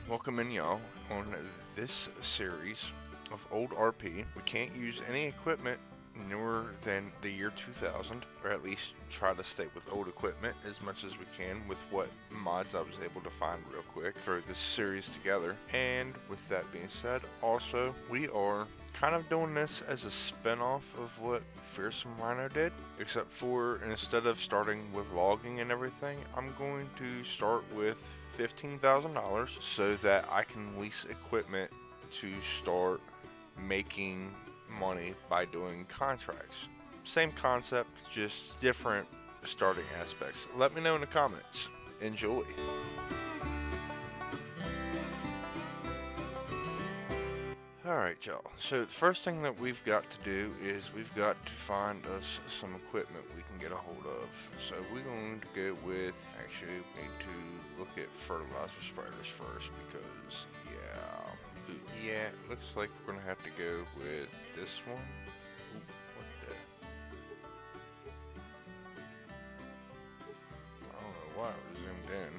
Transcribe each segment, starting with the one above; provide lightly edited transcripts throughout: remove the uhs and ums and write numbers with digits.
Welcoming y'all on this series of old RP. We can't use any equipment newer than the year 2000, or at least try to stay with old equipment as much as we can with what mods I was able to find real quick, throw this series together. And with that being said, also we are kind of doing this as a spin-off of what Fearsome Rhino did, except for instead of starting with logging and everything, I'm going to start with $15,000 so that I can lease equipment to start making money by doing contracts. Same concept, just different starting aspects. Let me know in the comments. Enjoy. Alright, y'all. So the first thing that we've got to do is we've got to find us some equipment we can get a hold of. So we're going to go with, actually we need to look at fertilizer spreaders first because, yeah, it looks like we're going to have to go with this one. Ooh, what the? I don't know why it was zoomed in.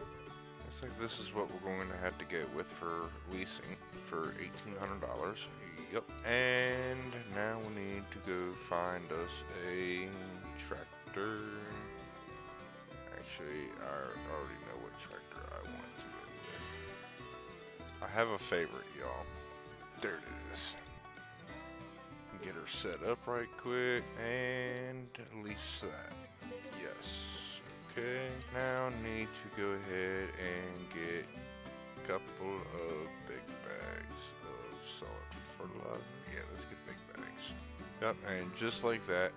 Looks like this is what we're going to have to go with for leasing for $1,800. Yep. And now we need to go find us a tractor. Actually, I already know what tractor I want to go with. I have a favorite, y'all. There it is. Get her set up right quick and lease that. Yes. Okay, now need to go ahead and get a couple of big bags of solid fertilizer. Yeah, let's get big bags. Yep, and just like that,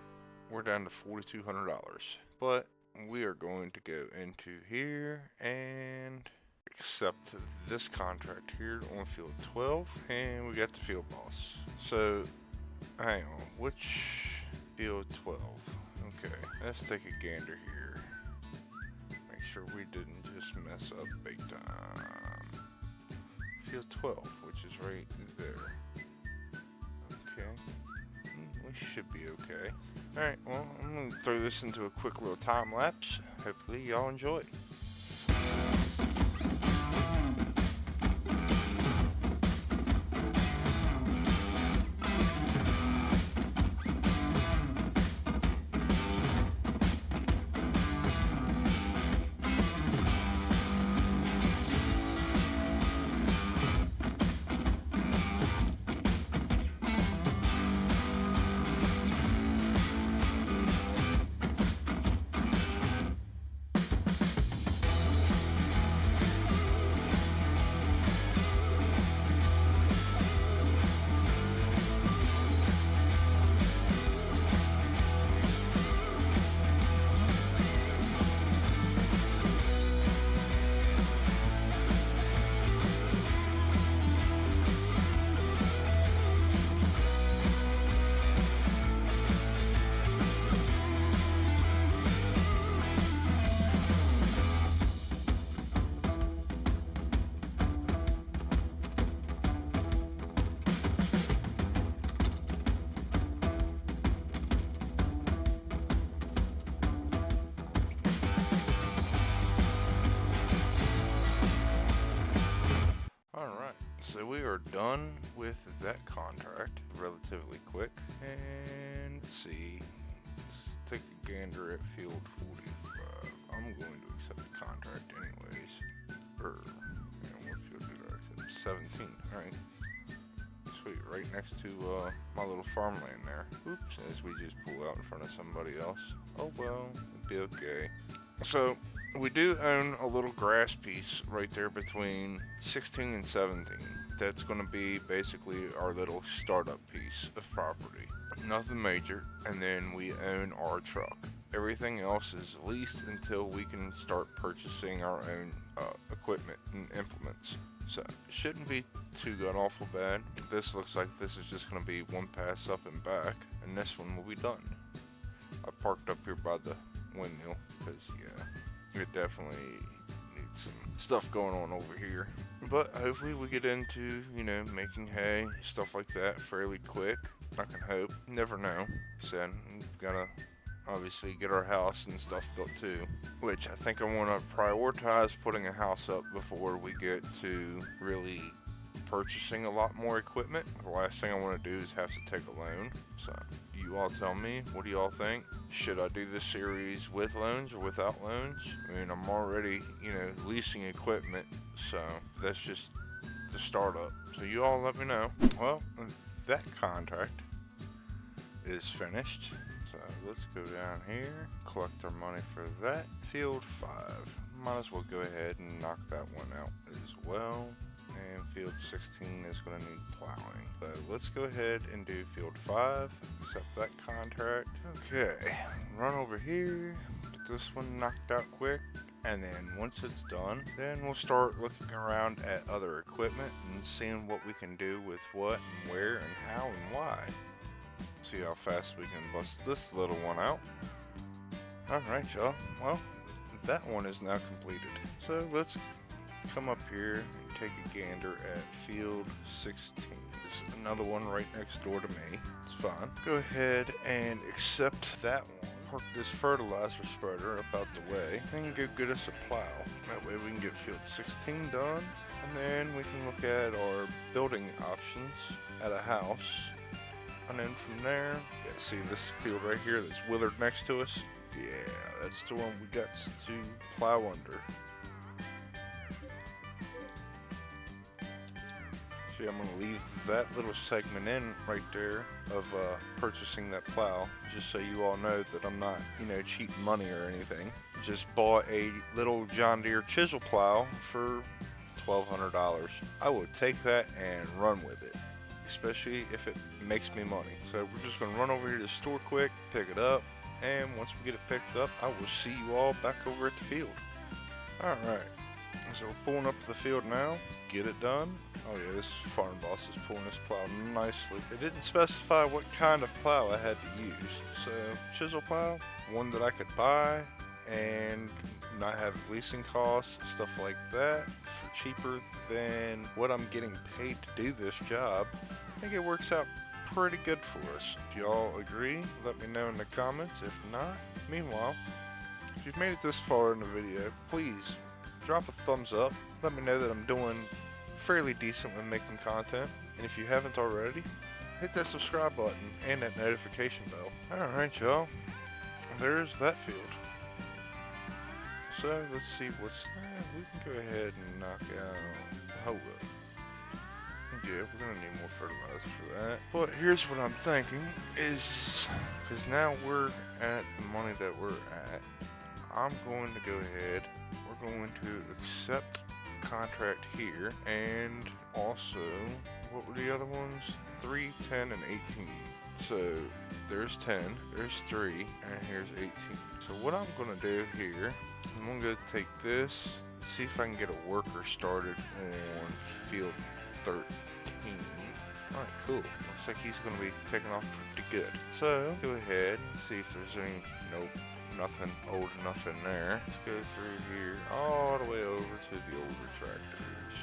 we're down to $4,200. But we are going to go into here and accept this contract here on field 12, and we got the field boss. So, hang on, which field 12? Okay, let's take a gander here. Sure we didn't just mess up big time. Field 12, which is right there. Okay. We should be okay. Alright, well, I'm going to throw this into a quick little time lapse. Hopefully y'all enjoy. Alright, so we are done with that contract relatively quick. And let's see, let's take a gander at field 45. I'm going to accept the contract anyways. And what field did I accept? 17, alright. Sweet, right next to my little farmland there. Oops, as we just pull out in front of somebody else. Oh well, it'll be okay. So, we do own a little grass piece right there between 16 and 17. That's going to be basically our little startup piece of property. Nothing major, and then we own our truck. Everything else is leased until we can start purchasing our own equipment and implements. So, it shouldn't be too god-awful bad. This looks like this is just going to be one pass up and back, and this one will be done. I parked up here by the windmill, because, yeah, it definitely needs some stuff going on over here. But hopefully we get into, making hay, stuff like that fairly quick. I can hope. Never know. Said, gotta obviously get our house and stuff built too, which I think I want to prioritize putting a house up before we get to really purchasing a lot more equipment. The last thing I want to do is have to take a loan. So you all tell me, what do you all think? Should I do this series with loans or without loans? I mean, I'm already, leasing equipment, so that's just the startup. So you all let me know. Well, that contract is finished. So let's go down here, collect our money for that. Field 5. Might as well go ahead and knock that one out as well. And field 16 is going to need plowing. So let's go ahead and do field 5, accept that contract. Okay, run over here, get this one knocked out quick, and then once it's done, then we'll start looking around at other equipment and seeing what we can do with what and where and how and why. See how fast we can bust this little one out. Alright y'all, well, that one is now completed. So let's come up here and take a gander at field 16. There's another one right next door to me. It's fine. Go ahead and accept that one. Park this fertilizer spreader up out the way and go get us a plow. That way we can get field 16 done, and then we can look at our building options at a house. And then from there, see this field right here that's withered next to us? Yeah, that's the one we got to plow under. See, I'm going to leave that little segment in right there of purchasing that plow, just so you all know that I'm not, cheating money or anything. Just bought a little John Deere chisel plow for $1,200. I would take that and run with it, especially if it makes me money. So we're just going to run over here to the store quick, pick it up, and once we get it picked up, I will see you all back over at the field. Alright. So we're pulling up to the field now, get it done. Oh yeah, this farm boss is pulling this plow nicely. It didn't specify what kind of plow I had to use. So chisel plow, one that I could buy and not have leasing costs, stuff like that, for cheaper than what I'm getting paid to do this job. I think it works out pretty good for us. If y'all agree, let me know in the comments. If not, meanwhile, if you've made it this far in the video, please drop a thumbs up. Let me know that I'm doing fairly decent when making content. And if you haven't already, hit that subscribe button and that notification bell. Alright y'all, there's that field. So let's see what's, we can go ahead and knock out, hold up. Yeah, we're gonna need more fertilizer for that. But here's what I'm thinking is, because now we're at the money that we're at, I'm going to go ahead, we're going to accept contract here, and also, what were the other ones? 3, 10, and 18. So there's 10, there's 3, and here's 18. So what I'm gonna do here, I'm gonna take this, see if I can get a worker started on field 13. Alright, cool. Looks like he's gonna be taking off pretty good. So go ahead and see if there's any, nope, nothing old enough in there. Let's go through here all the way over to the older tractors.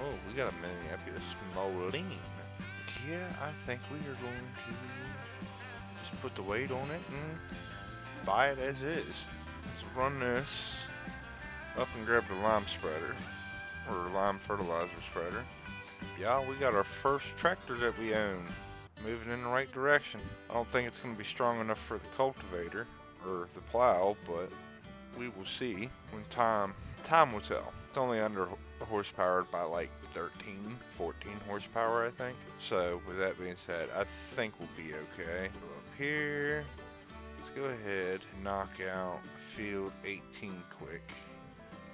Oh, we got a Minneapolis Moline. Yeah, I think we are going to just put the weight on it and buy it as is. Let's run this up and grab the lime spreader, or lime fertilizer spreader. Yeah, we got our first tractor that we own, moving in the right direction. I don't think it's going to be strong enough for the cultivator or the plow, but we will see when time will tell. It's only under horsepower by like 14 horsepower, I think. So with that being said, I think we'll be okay. Go up here. Let's go ahead and knock out field 18 quick.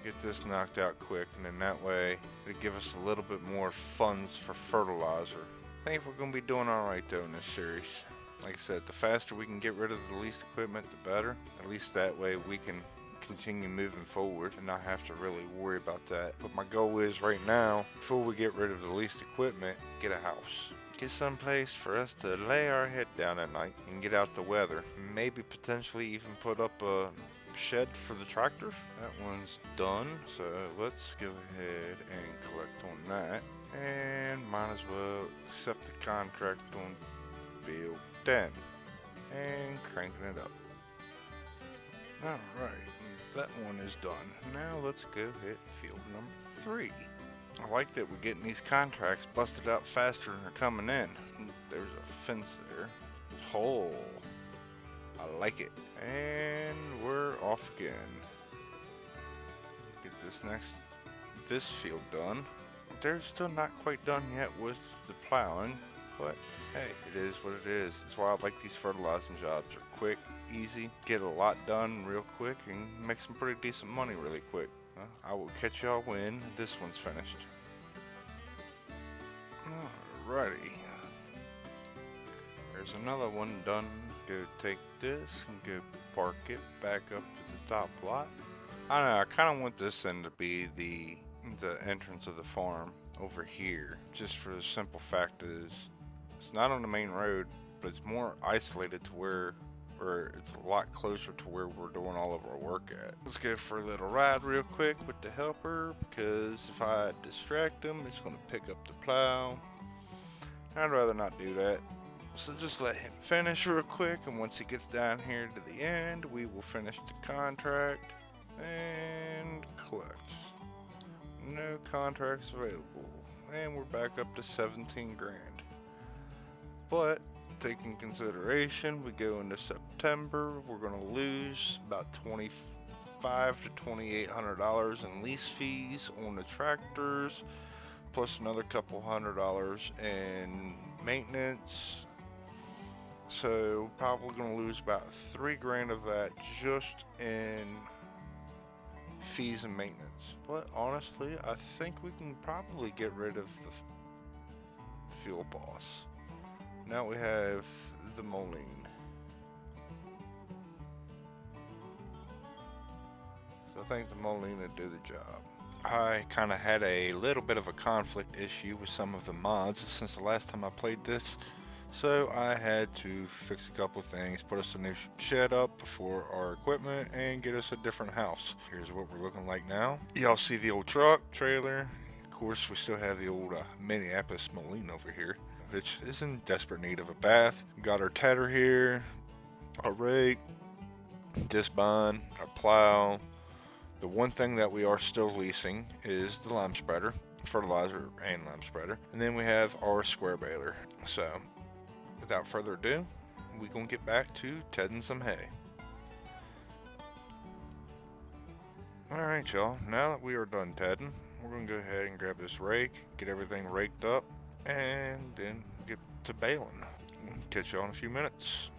Get this knocked out quick, and then that way it'll give us a little bit more funds for fertilizer. I think we're going to be doing alright though in this series. Like I said, the faster we can get rid of the leased equipment, the better. At least that way we can continue moving forward and not have to really worry about that. But my goal is right now, before we get rid of the leased equipment, get a house. Get someplace for us to lay our head down at night and get out the weather. Maybe potentially even put up a shed for the tractor. That one's done, so let's go ahead and collect on that. And might as well accept the contract on field 10 and cranking it up. Alright, that one is done. Now let's go hit field number 3. I like that we're getting these contracts busted out faster than they're coming in. There's a fence there. Oh, I like it. And we're off again. Get this field done. They're still not quite done yet with the plowing, but hey, it is what it is. That's why I like these fertilizing jobs. They're quick, easy, get a lot done real quick, and make some pretty decent money really quick. I will catch y'all when this one's finished. Alrighty. There's another one done. Go take this and go park it back up to the top lot. I don't know, I kind of want this end to be the entrance of the farm over here. Just for the simple fact is, it's not on the main road, but it's more isolated to where it's a lot closer to where we're doing all of our work at. Let's go for a little ride real quick with the helper, because if I distract him, it's going to pick up the plow. I'd rather not do that. So just let him finish real quick, and once he gets down here to the end, we will finish the contract and collect. No contracts available. And we're back up to 17 grand. But taking consideration, we go into September, we're going to lose about $2,500 to $2,800 in lease fees on the tractors, plus another couple $100 in maintenance. So probably going to lose about 3 grand of that just in fees and maintenance. But honestly, I think we can probably get rid of the fuel boss. Now we have the Moline. So I think the Moline would do the job. I kind of had a little bit of a conflict issue with some of the mods since the last time I played this. So I had to fix a couple of things, put us a new shed up for our equipment, and get us a different house. Here's what we're looking like now. Y'all see the old truck, trailer. Of course, we still have the old Minneapolis Moline over here, which is in desperate need of a bath. Got our tedder here, our rake, disc bond, our plow. The one thing that we are still leasing is the lime spreader, fertilizer and lime spreader. And then we have our square baler. So without further ado, we're going to get back to tedding some hay. Alright y'all, now that we are done tedding, we're going to go ahead and grab this rake, get everything raked up, and then get to baling. Catch y'all in a few minutes.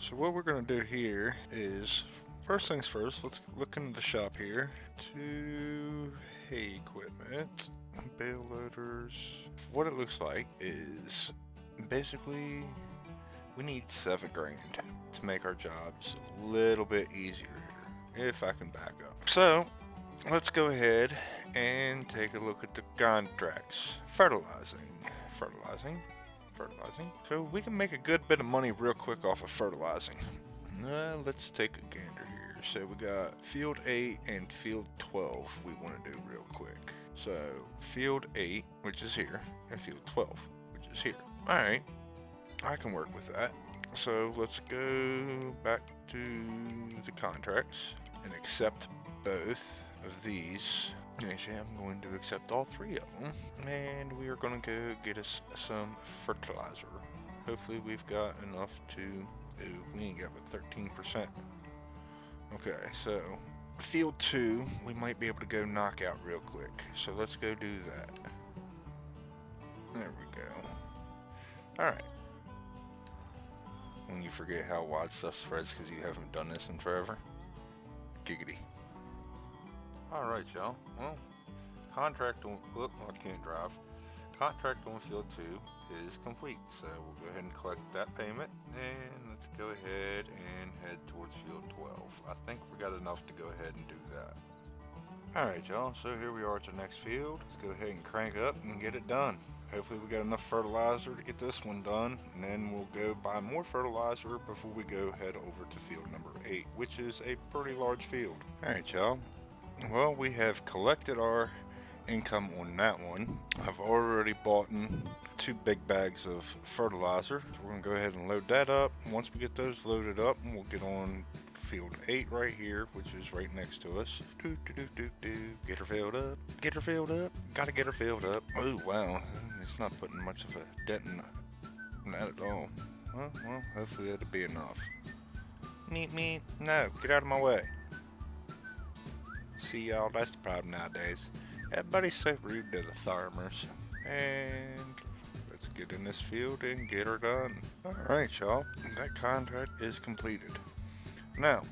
So what we're going to do here is, first things first, let's look into the shop here. To hay equipment, bale loaders. What it looks like is basically we need 7 grand to make our jobs a little bit easier here, if I can back up. So let's go ahead and take a look at the contracts. Fertilizing. So we can make a good bit of money real quick off of fertilizing. Let's take a gander here. So we got field 8 and field 12 we want to do real quick. So field 8, which is here, and field 12, which is here. Alright, I can work with that. So let's go back to the contracts and accept both of these. Actually, I'm going to accept all 3 of them, and we are going to go get us some fertilizer. Hopefully we've got enough to do. We ain't got but 13%. Okay, so field 2 we might be able to go knock out real quick, so let's go do that. There we go. Alright. When you forget how wide stuff spreads because you haven't done this in forever. Giggity. Alright, y'all. Well, contract on, look, I can't drive. Contract on field 2 is complete, so we'll go ahead and collect that payment, and let's go ahead and head towards field 12. I think we got enough to go ahead and do that. Alright, y'all, so here we are at the next field. Let's go ahead and crank up and get it done. Hopefully we got enough fertilizer to get this one done, and then we'll go buy more fertilizer before we go head over to field number 8, which is a pretty large field. Alright, y'all. Well, we have collected our income on that one. I've already bought 2 big bags of fertilizer. So we're going to go ahead and load that up. Once we get those loaded up, we'll get on field 8 right here, which is right next to us. Get her filled up. Get her filled up. Gotta get her filled up. Oh, wow. It's not putting much of a dent in that at all. Well, hopefully that'll be enough. Meep. No, get out of my way. See, y'all, that's the problem nowadays. Everybody's so rude to the farmers. And let's get in this field and get her done. Alright, y'all, that contract is completed. Now,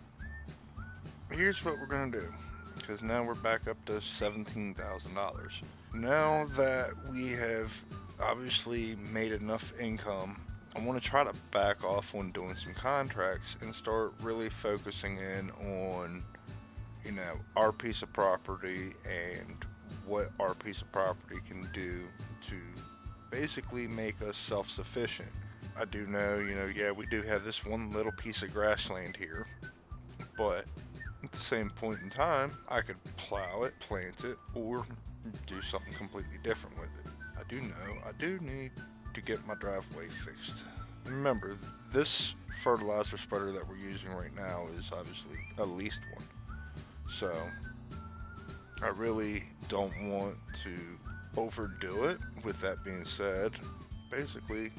here's what we're gonna do, because now we're back up to $17,000. Now that we have obviously made enough income, I want to try to back off on doing some contracts and start really focusing in on, you know, our piece of property and what our piece of property can do to basically make us self-sufficient. I do know, you know, yeah, we do have this one little piece of grassland here, but at the same point in time, I could plow it, plant it, or do something completely different with it. I do know I do need to get my driveway fixed. Remember, this fertilizer spreader that we're using right now is obviously a leased one. So I really don't want to overdo it. With that being said, basically,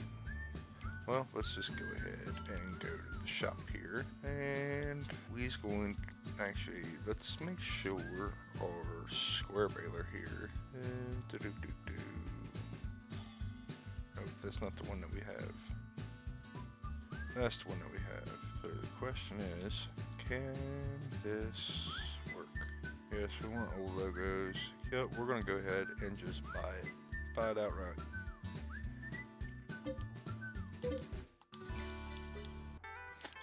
well, let's just go ahead and go to the shop here, and we's going to, actually, let's make sure our square baler here, oh, that's not the one that we have. That's the one that we have. So the question is, can this work? Yes, we want old logos. Yep, we're gonna go ahead and just buy it. Buy it outright.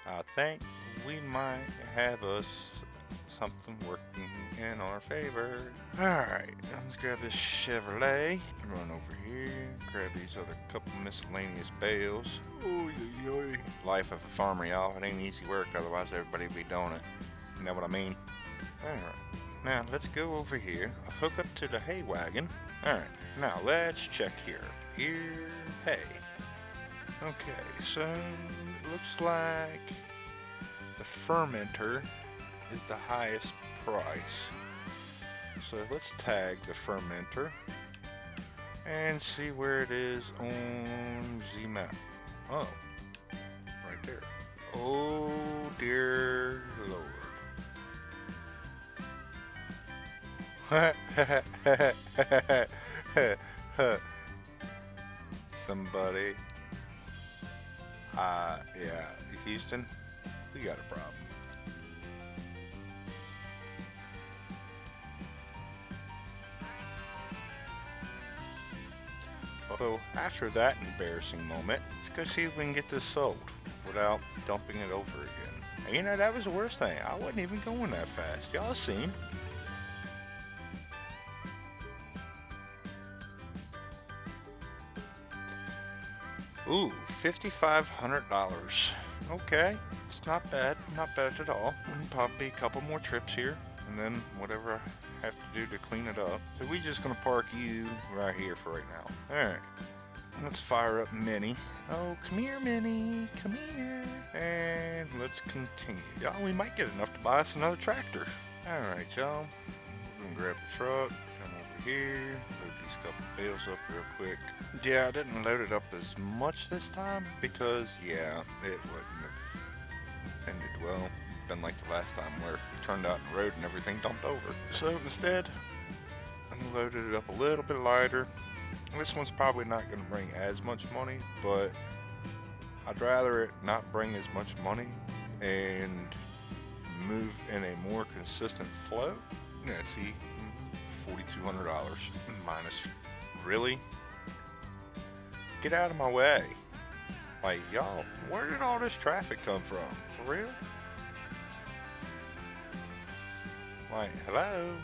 I think we might have us something working in our favor. Alright, let's grab this Chevrolet, run over here, grab these other couple miscellaneous bales. Oy. Life of a farmer, y'all. It ain't easy work, otherwise everybody would be doing it. You know what I mean? Alright, now let's go over here, hook up to the hay wagon. Alright, now let's check here. Here, hay. Okay, so it looks like the fermenter is the highest price. So let's tag the fermenter and see where it is on the map. Oh, right there. Oh dear Lord. Somebody, yeah, Houston, So after that embarrassing moment, let's go see if we can get this sold without dumping it over again. And you know, that was the worst thing. I wasn't even going that fast. Y'all seen? Ooh, $5,500. Okay, it's not bad at all. Probably a couple more trips here, and then whatever I have to do to clean it up. So we just gonna park you right here for right now. All right, let's fire up Minnie. Oh, come here, Minnie, come here. And let's continue. Y'all, we might get enough to buy us another tractor. All right, y'all, we're gonna grab the truck, come over here, load these couple bales up real quick. Yeah, I didn't load it up as much this time because, yeah, it wouldn't have ended well. Been like the last time where it turned out in the road and everything dumped over. So instead, I loaded it up a little bit lighter. This one's probably not going to bring as much money, but I'd rather it not bring as much money and move in a more consistent flow. Yeah, see, $4,200 minus. Really? Get out of my way. Like, y'all, where did all this traffic come from? For real? Like, hello?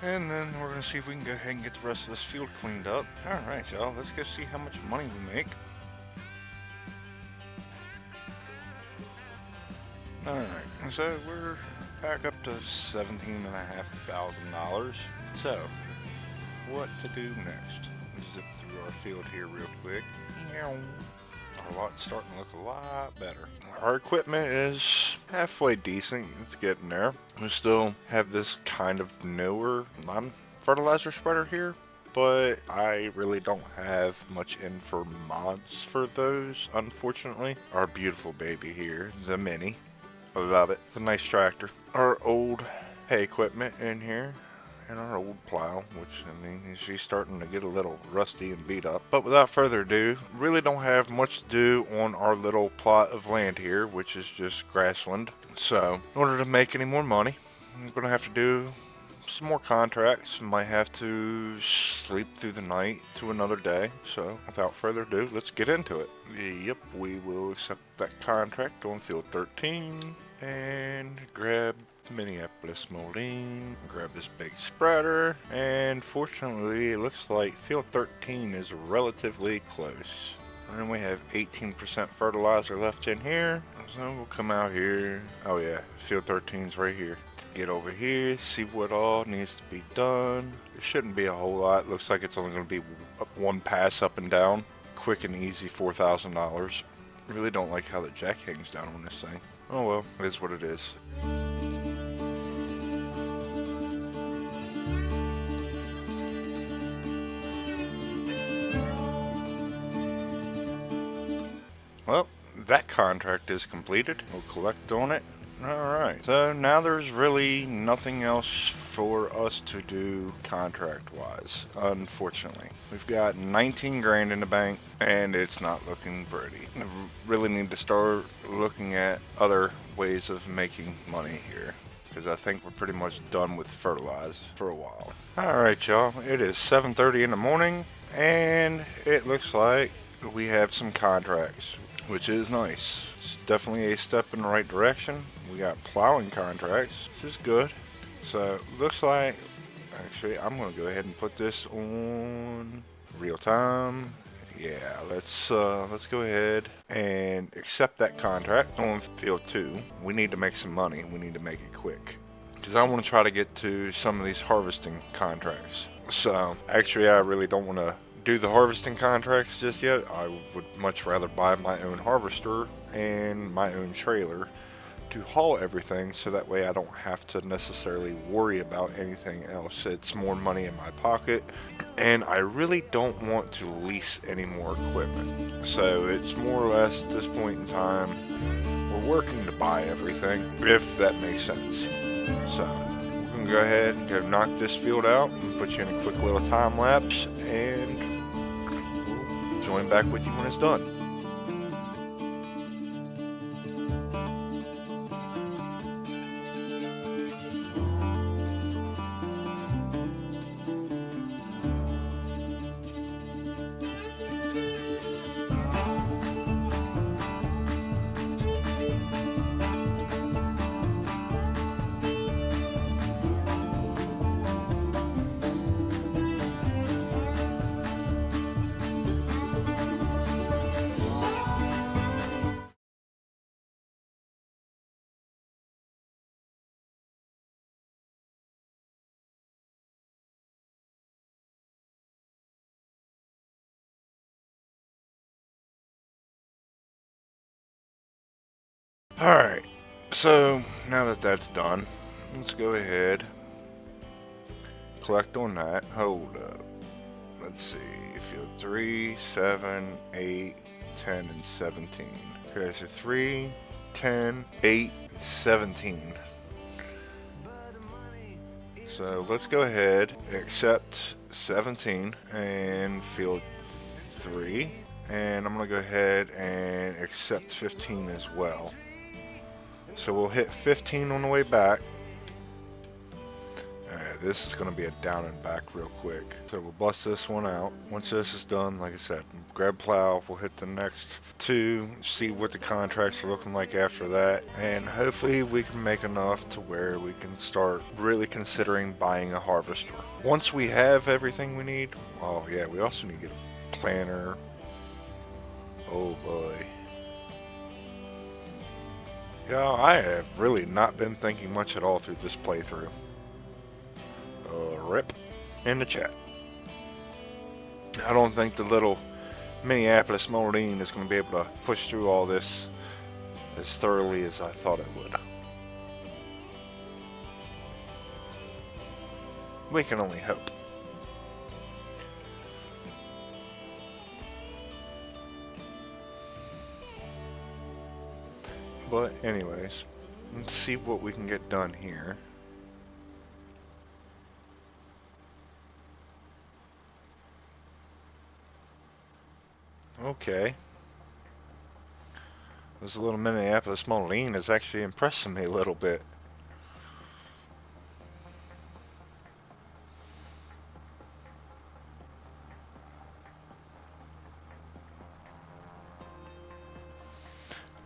And then we're gonna see if we can go ahead and get the rest of this field cleaned up. Alright, y'all, let's go see how much money we make. Alright, so we're back up to $17,500. So, what to do next? Zip through our field here real quick. Our lot's starting to look a lot better. Our equipment is halfway decent. It's getting there. We still have this kind of newer fertilizer spreader here, but I really don't have much in for mods for those, unfortunately. Our beautiful baby here, the Mini. I love it. It's a nice tractor. Our old hay equipment in here. And our old plow, which, I mean, she's starting to get a little rusty and beat up. But without further ado, really don't have much to do on our little plot of land here, which is just grassland. So, in order to make any more money, I'm going to have to do some more contracts. Might have to sleep through the night to another day. So, without further ado, let's get into it. Yep, we will accept that contract on field 13. And grab Minneapolis Moline, grab this big spreader, and fortunately it looks like field 13 is relatively close. And we have 18% fertilizer left in here, so we'll come out here. Oh yeah, field 13 is right here. Let's get over here, see what all needs to be done. It shouldn't be a whole lot. Looks like it's only going to be one pass up and down. Quick and easy, $4,000. Really don't like how the jack hangs down on this thing. Oh well, it is what it is. Well, that contract is completed. We'll collect on it. Alright, so now there's really nothing else for us to do contract-wise, unfortunately. We've got 19 grand in the bank, and it's not looking pretty. I really need to start looking at other ways of making money here, because I think we're pretty much done with fertilize for a while. Alright, y'all, it is 7:30 in the morning, and it looks like we have some contracts, which is nice. It's definitely a step in the right direction. We got plowing contracts, which is good. So looks like, actually, I'm gonna go ahead and put this on real time. Yeah, let's go ahead and accept that contract on field 2. We need to make some money. We need to make it quick, because I want to try to get to some of these harvesting contracts. So actually, I really don't want to do the harvesting contracts just yet. I would much rather buy my own harvester and my own trailer to haul everything, so that way I don't have to necessarily worry about anything else. It's more money in my pocket, and I really don't want to lease any more equipment. So it's more or less at this point in time, we're working to buy everything, if that makes sense. So we're gonna go ahead and go knock this field out and put you in a quick little time lapse, and we'll join back with you when it's done. Alright, so now that that's done, let's go ahead, collect on that. Hold up. Let's see, field 3, 7, 8, 10, and 17. Okay, so 3, 10, 8, 17. So let's go ahead, accept 17 and field 3. And I'm going to go ahead and accept 15 as well. So we'll hit 15 on the way back. Alright, this is going to be a down and back real quick. So we'll bust this one out. Once this is done, like I said, grab plow, we'll hit the next two, see what the contracts are looking like after that, and hopefully we can make enough to where we can start really considering buying a harvester. Once we have everything we need, oh yeah, we also need to get a planter. Oh boy. Yeah, I have really not been thinking much at all through this playthrough. Rip in the chat. I don't think the little Minneapolis Moline is going to be able to push through all this as thoroughly as I thought it would. We can only hope. But anyways, let's see what we can get done here. Okay. This little Minneapolis Moline is actually impressing me a little bit.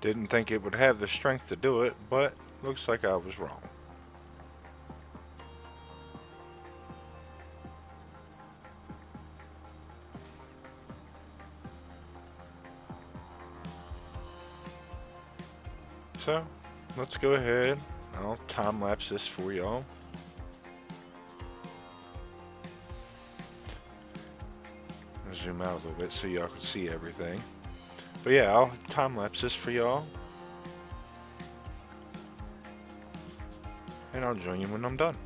Didn't think it would have the strength to do it, but looks like I was wrong. So, let's go ahead. I'll time lapse this for y'all. Zoom out a little bit so y'all can see everything. But yeah, I'll time lapse this for y'all. And I'll join you when I'm done.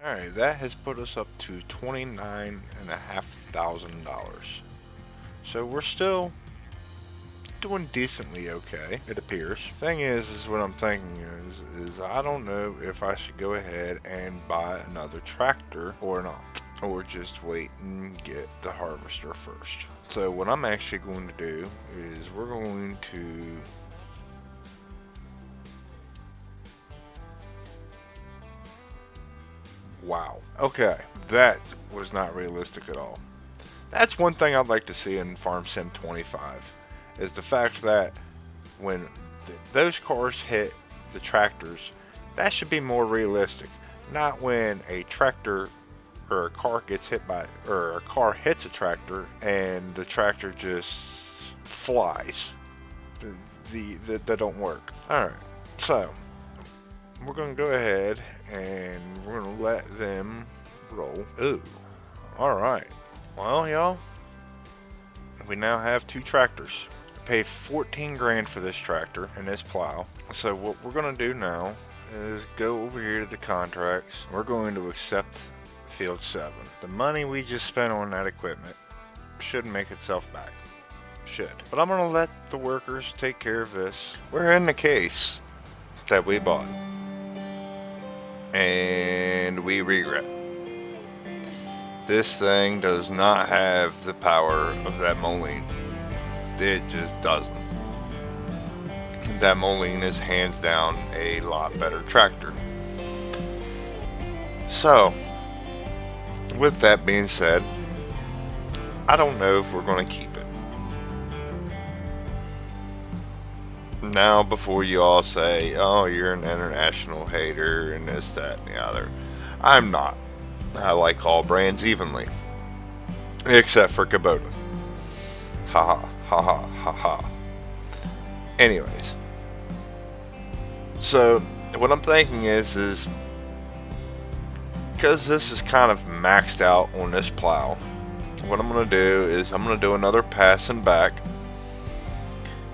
Alright, that has put us up to $29,500. So we're still doing decently okay, it appears. Thing is what I'm thinking is I don't know if I should go ahead and buy another tractor or not, or just wait and get the harvester first. So what I'm actually going to do is we're going to wow. Okay, that was not realistic at all. That's one thing I'd like to see in Farm Sim 25, is the fact that when those cars hit the tractors, that should be more realistic. Not when a tractor or a car gets hit by, or a car hits a tractor and the tractor just flies. That don't work. Alright, so we're going to go ahead and we're going to let them roll. Ooh, alright. Well, y'all, we now have 2 tractors. I paid 14 grand for this tractor and this plow. So what we're going to do now is go over here to the contracts. We're going to accept field 7. The money we just spent on that equipment should make itself back. Should. But I'm going to let the workers take care of this. We're in the case that we bought. And we regret. This thing does not have the power of that Moline. It just doesn't. That Moline is hands down a lot better tractor. So, with that being said, I don't know if we're going to keep it. Now, before you all say, oh, you're an international hater and this, that, and the other, I'm not. I like all brands evenly, except for Kubota. Haha, haha, haha. Anyways, so what I'm thinking is because this is kind of maxed out on this plow, what I'm going to do is I'm going to do another pass and back,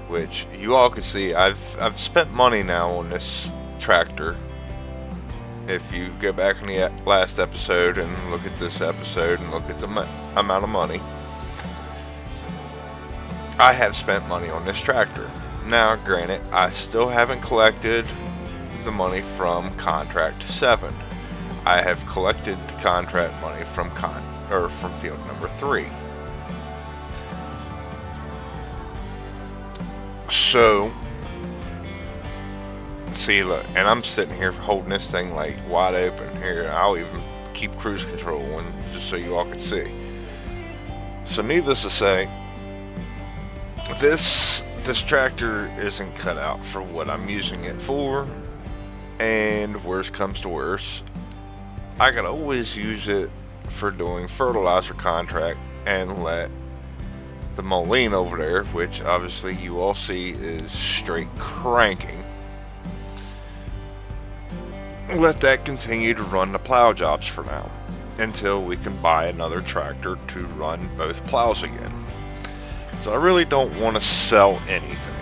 which you all can see I've spent money now on this tractor. If you go back in the last episode and look at this episode and look at the amount of money, I have spent money on this tractor. Now, granted, I still haven't collected the money from contract 7. I have collected the contract money from field number 3. So, see, look, and I'm sitting here holding this thing like wide open here. I'll even keep cruise control on just so you all can see. So, needless to say, this tractor isn't cut out for what I'm using it for, and worst comes to worst, I can always use it for doing fertilizer contract and let the Moline over there, which obviously you all see is straight cranking, let that continue to run the plow jobs for now until we can buy another tractor to run both plows again. So I really don't want to sell anything.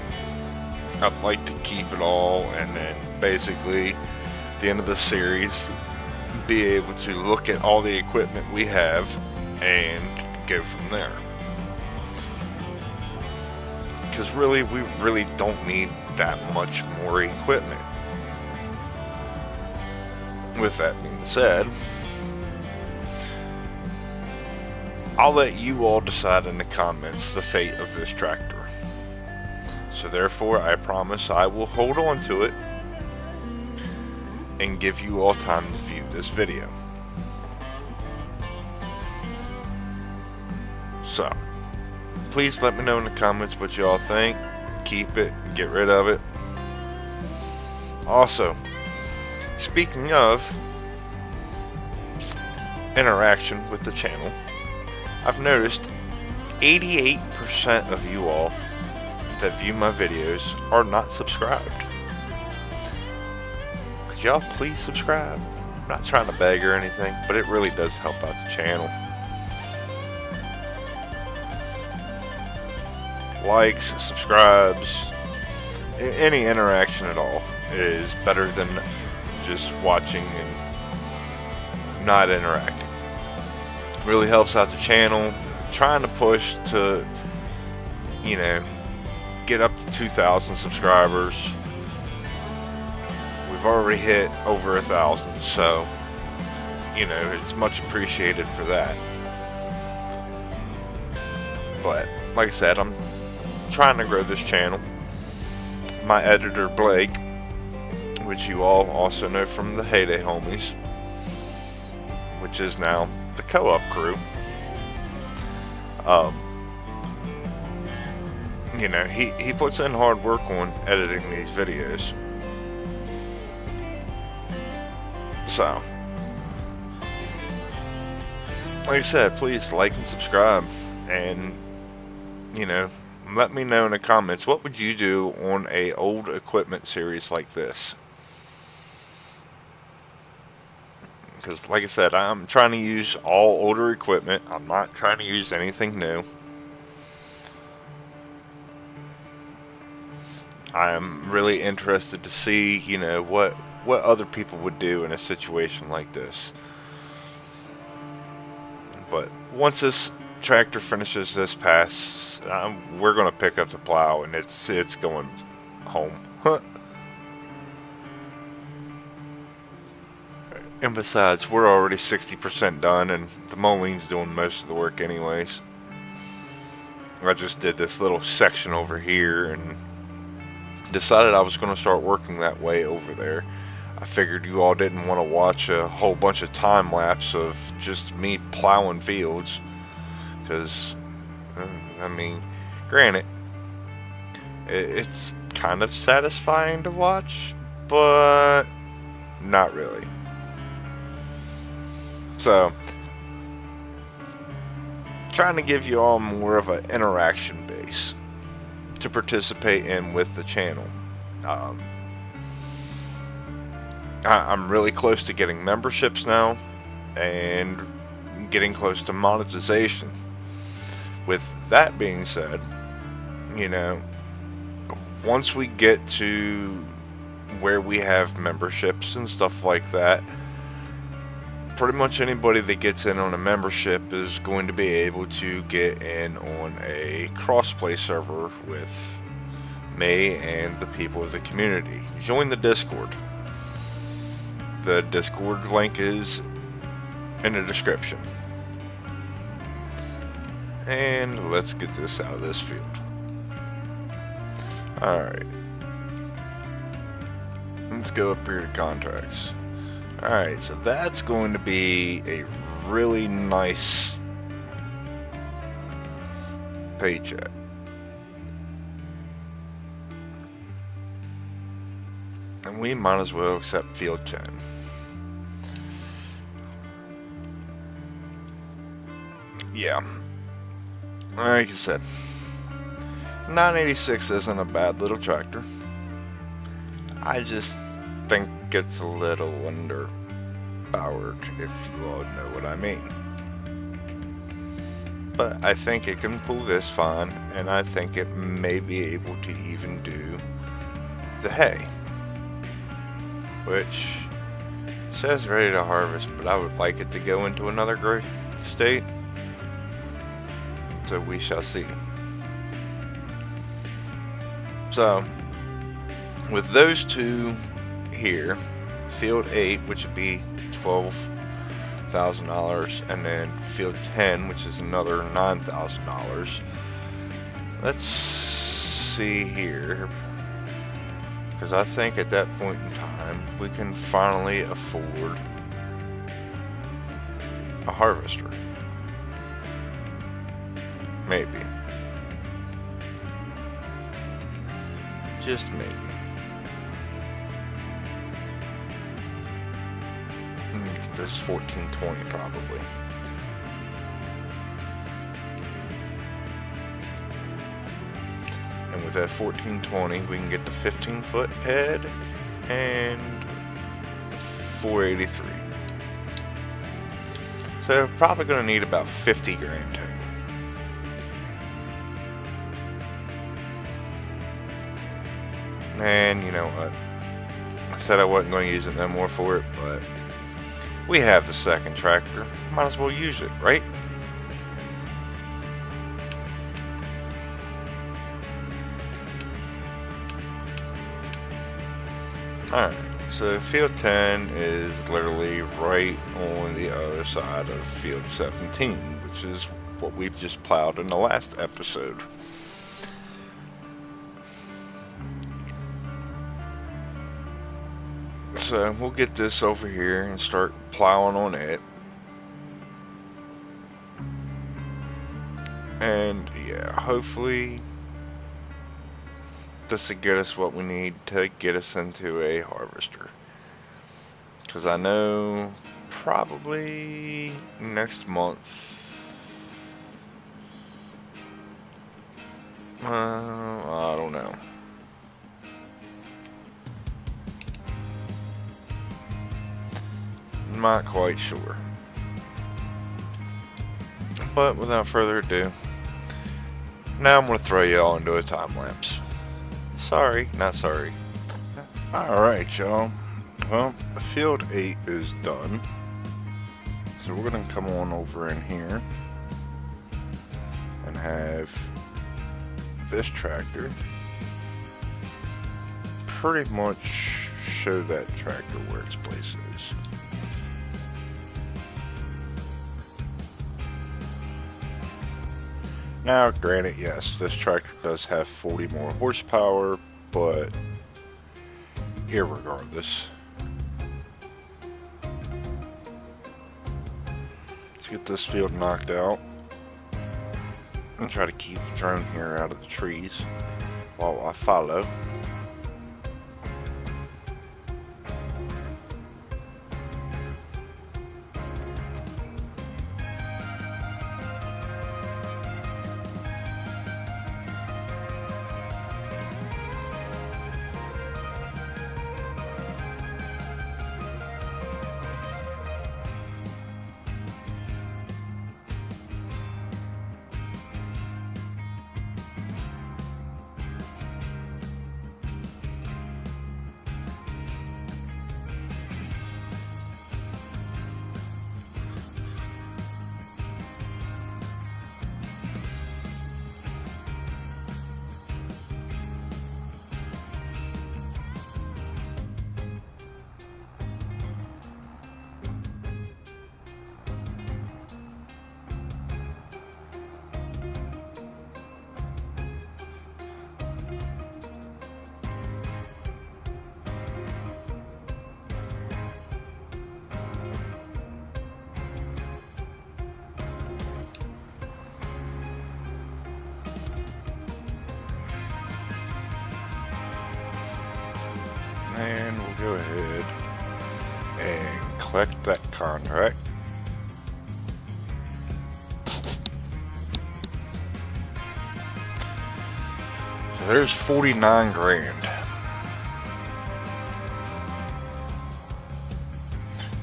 I'd like to keep it all and then basically at the end of the series be able to look at all the equipment we have and go from there. Because really, we really don't need that much more equipment. With that being said, I'll let you all decide in the comments the fate of this tractor. So therefore, I promise I will hold on to it and give you all time to view this video. So, please let me know in the comments what y'all think. Keep it, get rid of it. Also, speaking of interaction with the channel, I've noticed 88% of you all that view my videos are not subscribed. Could y'all please subscribe? I'm not trying to beg or anything, but it really does help out the channel. Likes, subscribes, any interaction at all is better than just watching and not interacting. Really helps out the channel. Trying to push to, you know, get up to 2,000 subscribers. We've already hit over 1,000, so you know, it's much appreciated for that. But like I said, I'm trying to grow this channel. My editor Blake, which you all also know from the Heyday Homies, which is now the Co-op crew, you know, he puts in hard work on editing these videos. So, like I said, please like and subscribe, and you know, let me know in the comments, what would you do on a old equipment series like this? Because like I said, I'm trying to use all older equipment. I'm not trying to use anything new. I'm really interested to see, you know, what other people would do in a situation like this. But once this tractor finishes this pass, we're going to pick up the plow, and it's going home. And besides, we're already 60% done, and the Moline's doing most of the work anyways. I just did this little section over here and decided I was going to start working that way over there. I figured you all didn't want to watch a whole bunch of time lapse of just me plowing fields, because I mean, granted, it's kind of satisfying to watch, but not really. So, trying to give you all more of an interaction base to participate in with the channel. I'm really close to getting memberships now, and getting close to monetization. With that being said, you know, once we get to where we have memberships and stuff like that, pretty much anybody that gets in on a membership is going to be able to get in on a crossplay server with me and the people of the community. Join the Discord. The Discord link is in the description. And let's get this out of this field. Alright. Let's go up here to contracts. Alright, so that's going to be a really nice paycheck. And we might as well accept field 10. Yeah. Like I said, 986 isn't a bad little tractor. I just think it's a little underpowered, if you all know what I mean. But I think it can pull this fine, and I think it may be able to even do the hay, which says ready to harvest, but I would like it to go into another growth state, so we shall see. So with those two here, field 8, which would be $12,000, and then field 10, which is another $9,000. Let's see here, because I think at that point in time we can finally afford a harvester. Maybe. Just maybe. This 1420 probably. And with that 1420 we can get the 15-foot head and 483. So probably going to need about 50 grand total. And you know what? I said I wasn't going to use it no more for it, but We have the second tractor. Might as well use it, right? Alright, so field 10 is literally right on the other side of field 17, which is what we've just plowed in the last episode. So we'll get this over here and start plowing on it. And yeah, hopefully this will get us what we need to get us into a harvester. Because I know probably next month, I don't know. Not quite sure. But without further ado, now I'm going to throw you all into a time lapse. Sorry, not sorry. Alright, y'all. Well, field 8 is done. So we're going to come on over in here and have this tractor pretty much show that tractor where its place is. Now, granted, yes, this tractor does have 40 more horsepower, but irregardless. Let's get this field knocked out and try to keep the drone here out of the trees while I follow. And we'll go ahead and collect that contract. So there's 49 grand.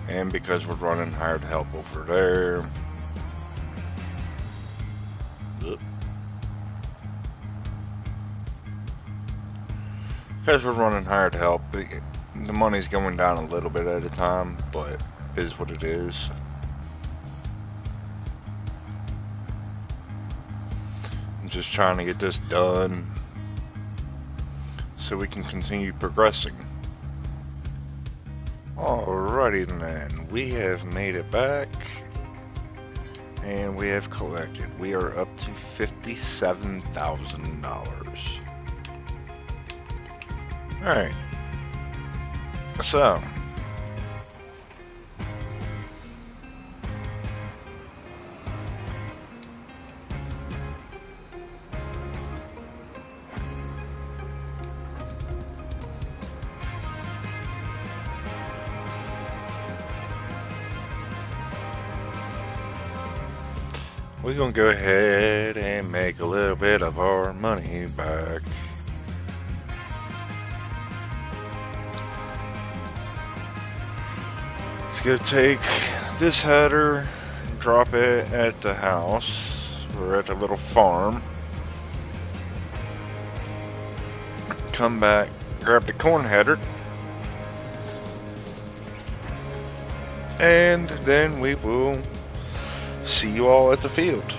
And because we're running hired help over there, because we're running hired help, the money's going down a little bit at a time, but it is what it is. I'm just trying to get this done so we can continue progressing. Alrighty then, we have made it back and we have collected. We are up to $57,000. Alright, so we're gonna go ahead and make a little bit of our money back. Let's go take this header, drop it at the house, or at the little farm. Come back, grab the corn header. and then we will see you all at the field.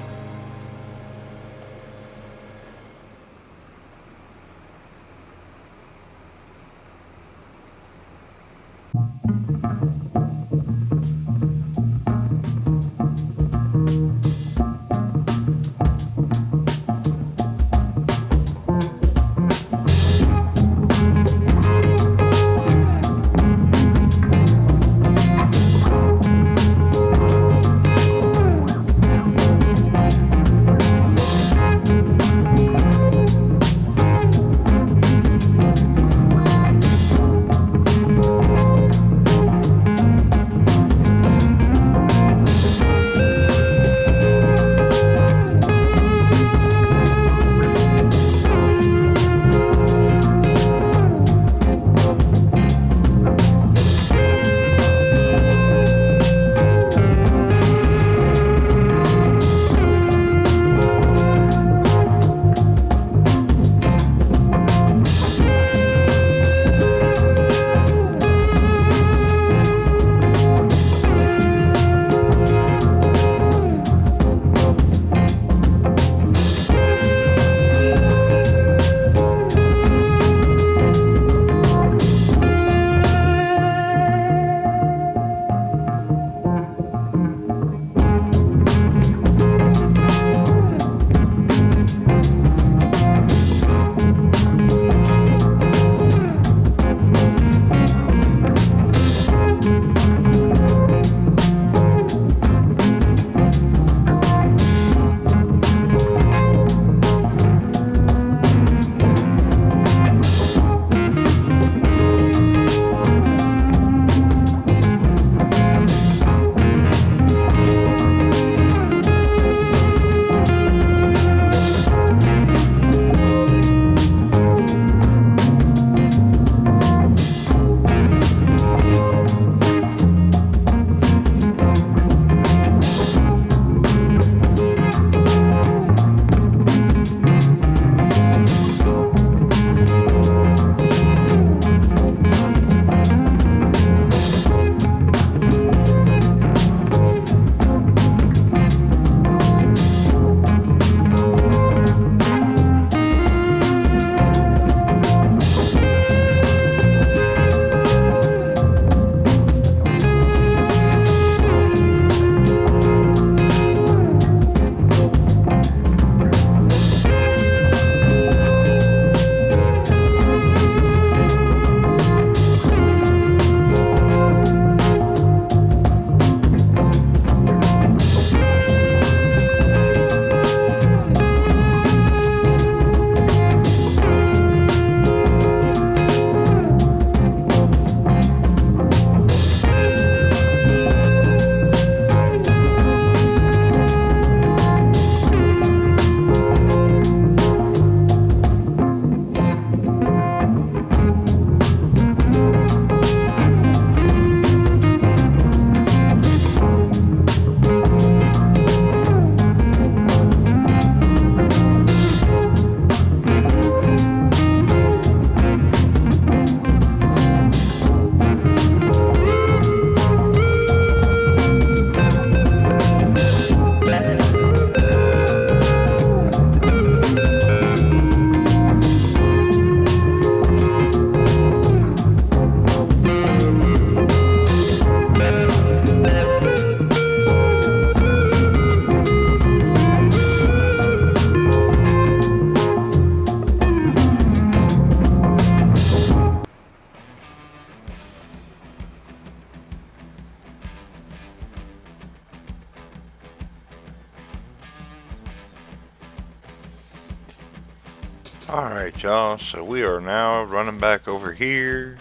Alright y'all, so we are now running back over here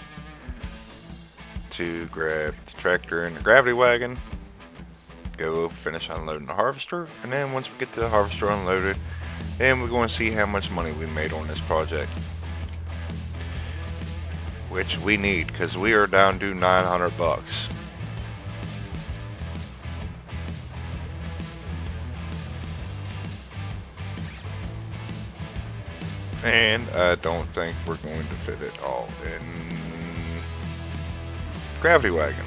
to grab the tractor and the gravity wagon, go finish unloading the harvester, and then once we get the harvester unloaded, then we're going to see how much money we made on this project. Which we need, because we are down to 900 bucks. And I don't think we're going to fit it all in gravity wagon.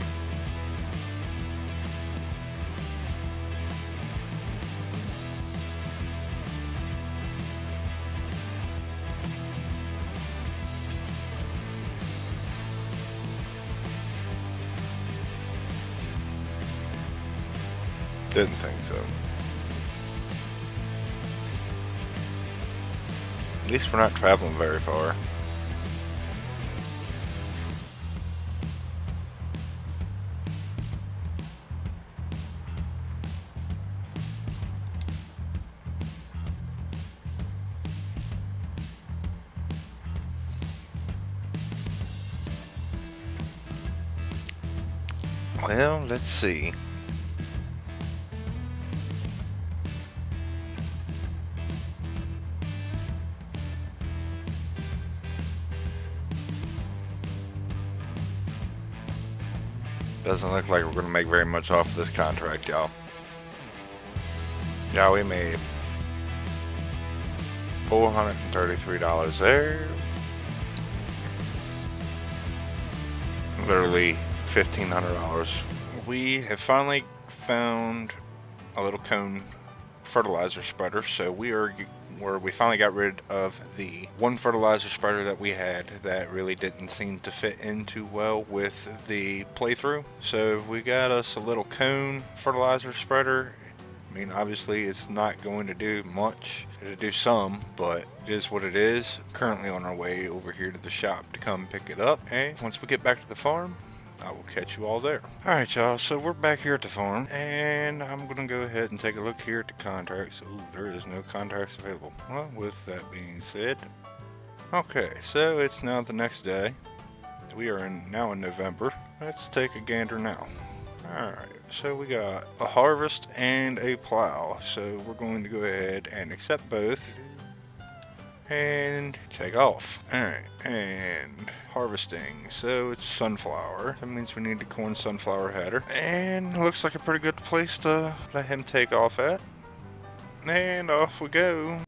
Didn't think so. At least we're not traveling very far. Well, let's see. Doesn't look like we're going to make very much off of this contract, y'all. Yeah, we made $433 there. Literally $1,500. We have finally found a little cone fertilizer spreader, so we finally got rid of the one fertilizer spreader that we had that really didn't seem to fit in too well with the playthrough. So we got us a little cone fertilizer spreader. I mean, obviously it's not going to do much. It'll do some, but it is what it is. Currently on our way over here to the shop to come pick it up, and once we get back to the farm, I will catch you all there. Alright, y'all, so we're back here at the farm, and I'm going to go ahead and take a look here at the contracts. Ooh, there is no contracts available. Well, with that being said, okay, so it's now the next day. We are now in November. Let's take a gander now. Alright, so we got a harvest and a plow, so we're going to go ahead and accept both and take off. Alright, and harvesting, so it's sunflower. That means we need the corn sunflower header, and looks like a pretty good place to let him take off at. And off we go.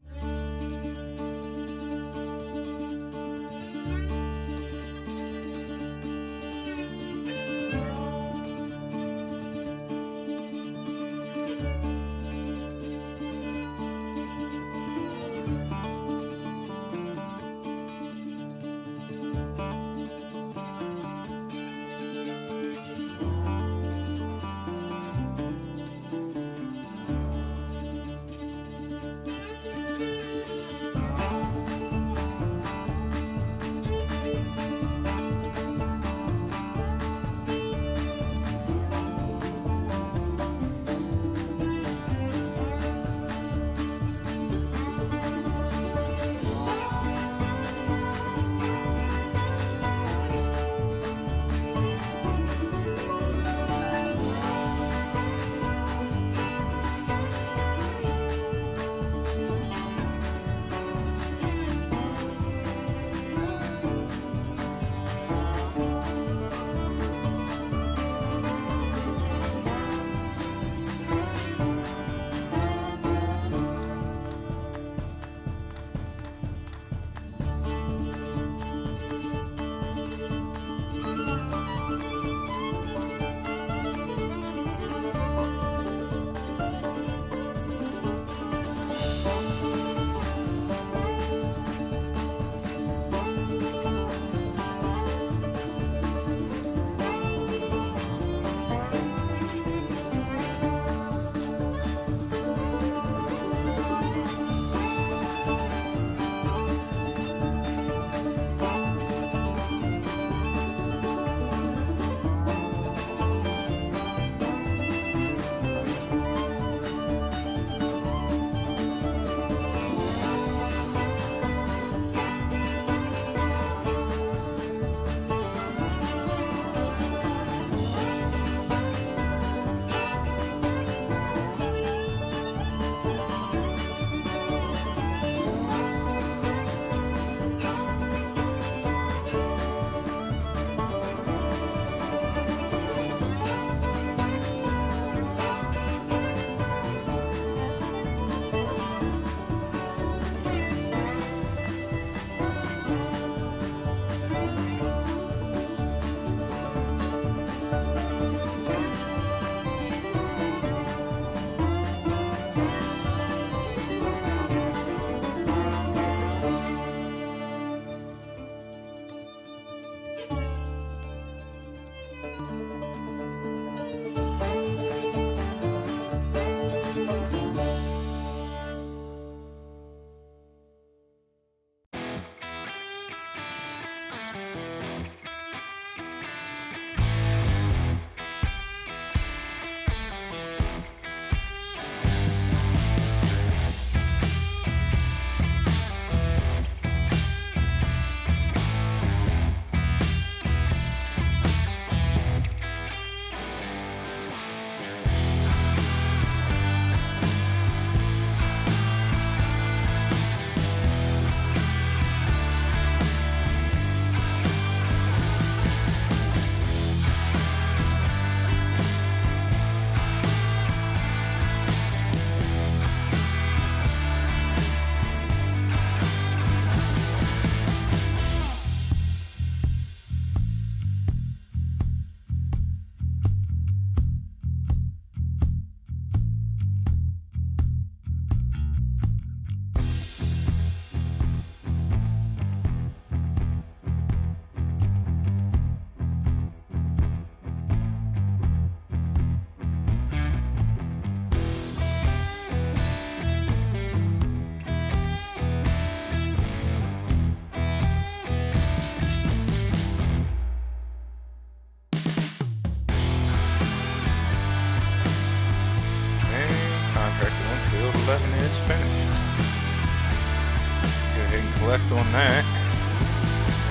collect on that.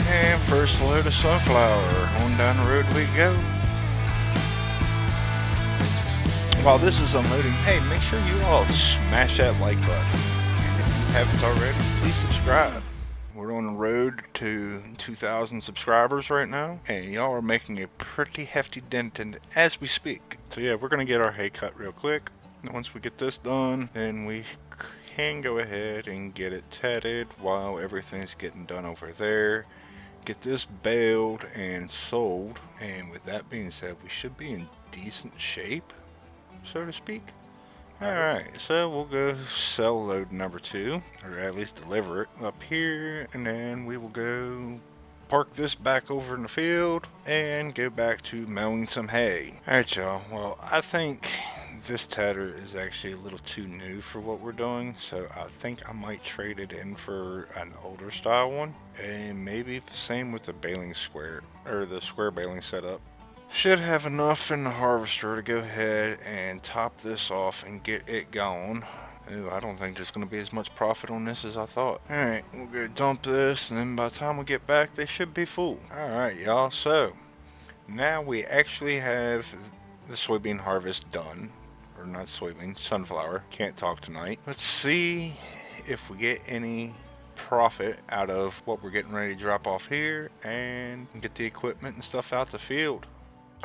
And first load of sunflower. On down the road we go. While this is unloading, hey, make sure you all smash that like button. And if you haven't already, please subscribe. We're on the road to 2,000 subscribers right now, and y'all are making a pretty hefty dent in it as we speak. So yeah, we're gonna get our hay cut real quick. And once we get this done, then we can go ahead and get it tedded while everything's getting done over there. Get this baled and sold, and with that being said, we should be in decent shape, so to speak. Alright, so we'll go sell load number 2, or at least deliver it up here, and then we will go park this back over in the field and go back to mowing some hay. Alright y'all, well I think this tedder is actually a little too new for what we're doing, so I think I might trade it in for an older style one, and maybe the same with the baling square, or the square baling setup. Should have enough in the harvester to go ahead and top this off and get it going. Ooh, I don't think there's going to be as much profit on this as I thought. Alright, we'll go dump this, and then by the time we get back, they should be full. Alright, y'all, so now we actually have the soybean harvest done. Or not soybean, sunflower. Can't talk tonight. Let's see if we get any profit out of what we're getting ready to drop off here and get the equipment and stuff out the field.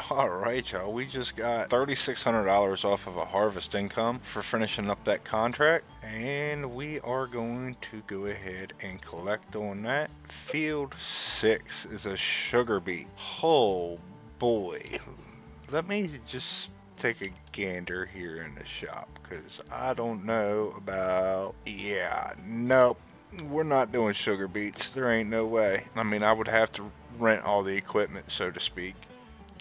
Alright y'all, we just got $3,600 off of a harvest income for finishing up that contract, and we are going to go ahead and collect on that. Field 6 is a sugar beet. Oh boy, let me just take a gander here in the shop, because I don't know about, yeah, nope, we're not doing sugar beets. There ain't no way. I mean, I would have to rent all the equipment, so to speak.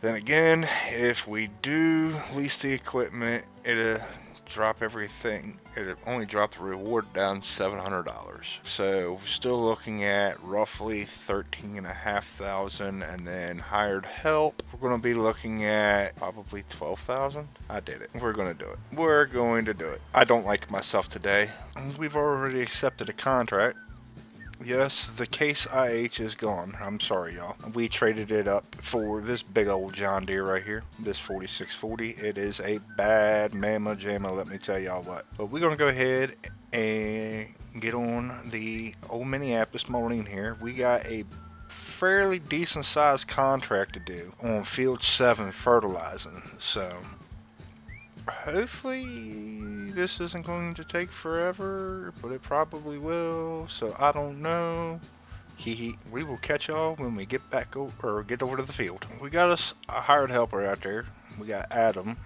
Then again, if we do lease the equipment, it'll drop everything. It'll only drop the reward down $700. So we're still looking at roughly $13,500, and then hired help, we're going to be looking at probably $12,000. I did it. We're going to do it. We're going to do it. I don't like myself today. We've already accepted a contract. Yes, the Case IH is gone. I'm sorry, y'all. We traded it up for this big old John Deere right here. This 4640. It is a bad mamma jamma, let me tell y'all what. But we're going to go ahead and get on the old Minneapolis Moline here. We got a fairly decent sized contract to do on Field 7 fertilizing. So hopefully this isn't going to take forever, but it probably will, so I don't know. We will catch y'all when we get back or get over to the field. We got us a hired helper out there. We got Adam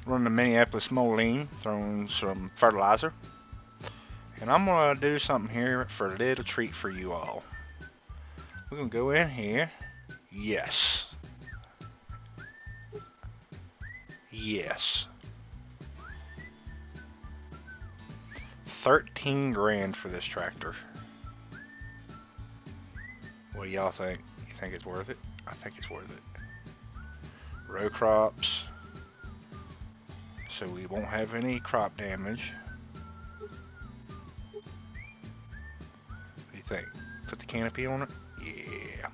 running the Minneapolis Moline, throwing some fertilizer. And I'm gonna do something here for a little treat for you all. We're gonna go in here. Yes. Yes. 13 grand for this tractor. What do y'all think? You think it's worth it? I think it's worth it. Row crops, so we won't have any crop damage. What do you think? Put the canopy on it? Yeah.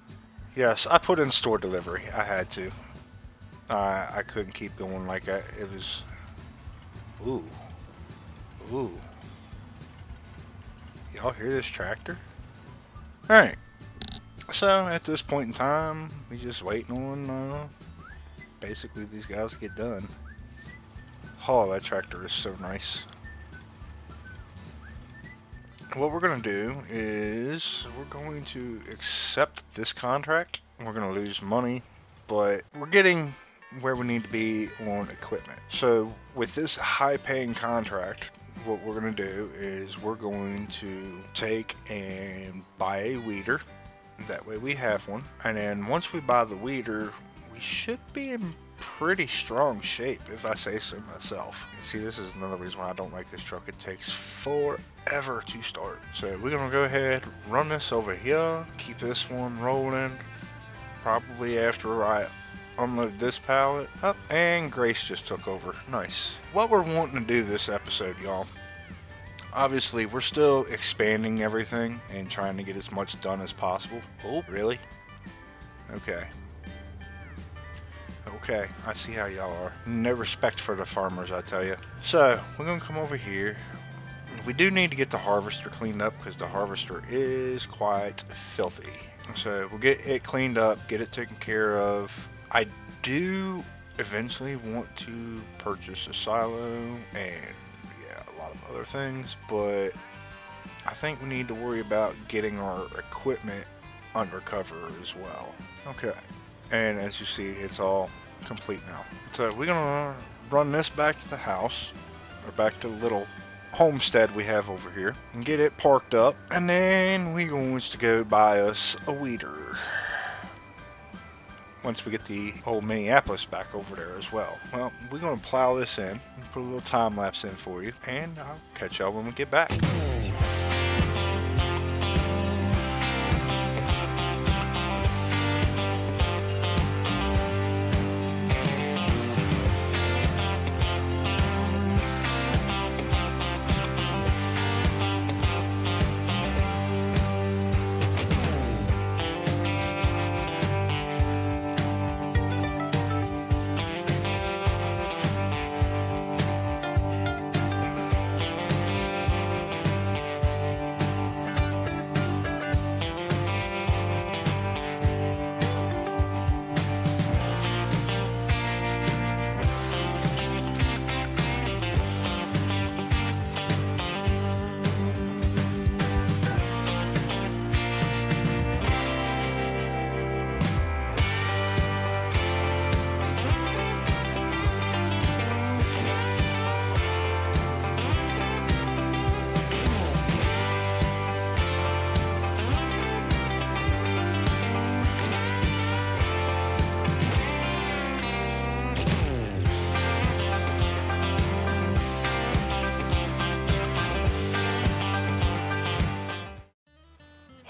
Yes, I put in store delivery. I had to. I couldn't keep going like that. It was, ooh, ooh. Y'all hear this tractor? Alright, so at this point in time, we just waiting on, basically these guys to get done. Oh, that tractor is so nice. What we're going to do is, we're going to accept this contract. We're going to lose money, but we're getting where we need to be on equipment. So with this high paying contract, what we're going to do is we're going to take and buy a weeder. That way we have one. And then once we buy the weeder, we should be in pretty strong shape, if I say so myself. And see, this is another reason why I don't like this truck. It takes forever to start. So we're going to go ahead, run this over here, keep this one rolling. Probably after I unload this pallet. Oh, and Grace just took over. Nice. What we're wanting to do this episode, y'all, Obviously, we're still expanding everything and trying to get as much done as possible. Oh, really? Okay. Okay, I see how y'all are. No respect for the farmers, I tell you. So, we're gonna come over here. We do need to get the harvester cleaned up because the harvester is quite filthy. So, we'll get it cleaned up, get it taken care of. I do eventually want to purchase a silo and a lot of other things, but I think we need to worry about getting our equipment under cover as well. Okay, and as you see, it's all complete now. So we're gonna run this back to the house, or back to the little homestead we have over here, and get it parked up, and then we're going to go buy us a weeder once we get the old Minneapolis back over there as well. Well, we're gonna plow this in and put a little time lapse in for you, and I'll catch y'all when we get back.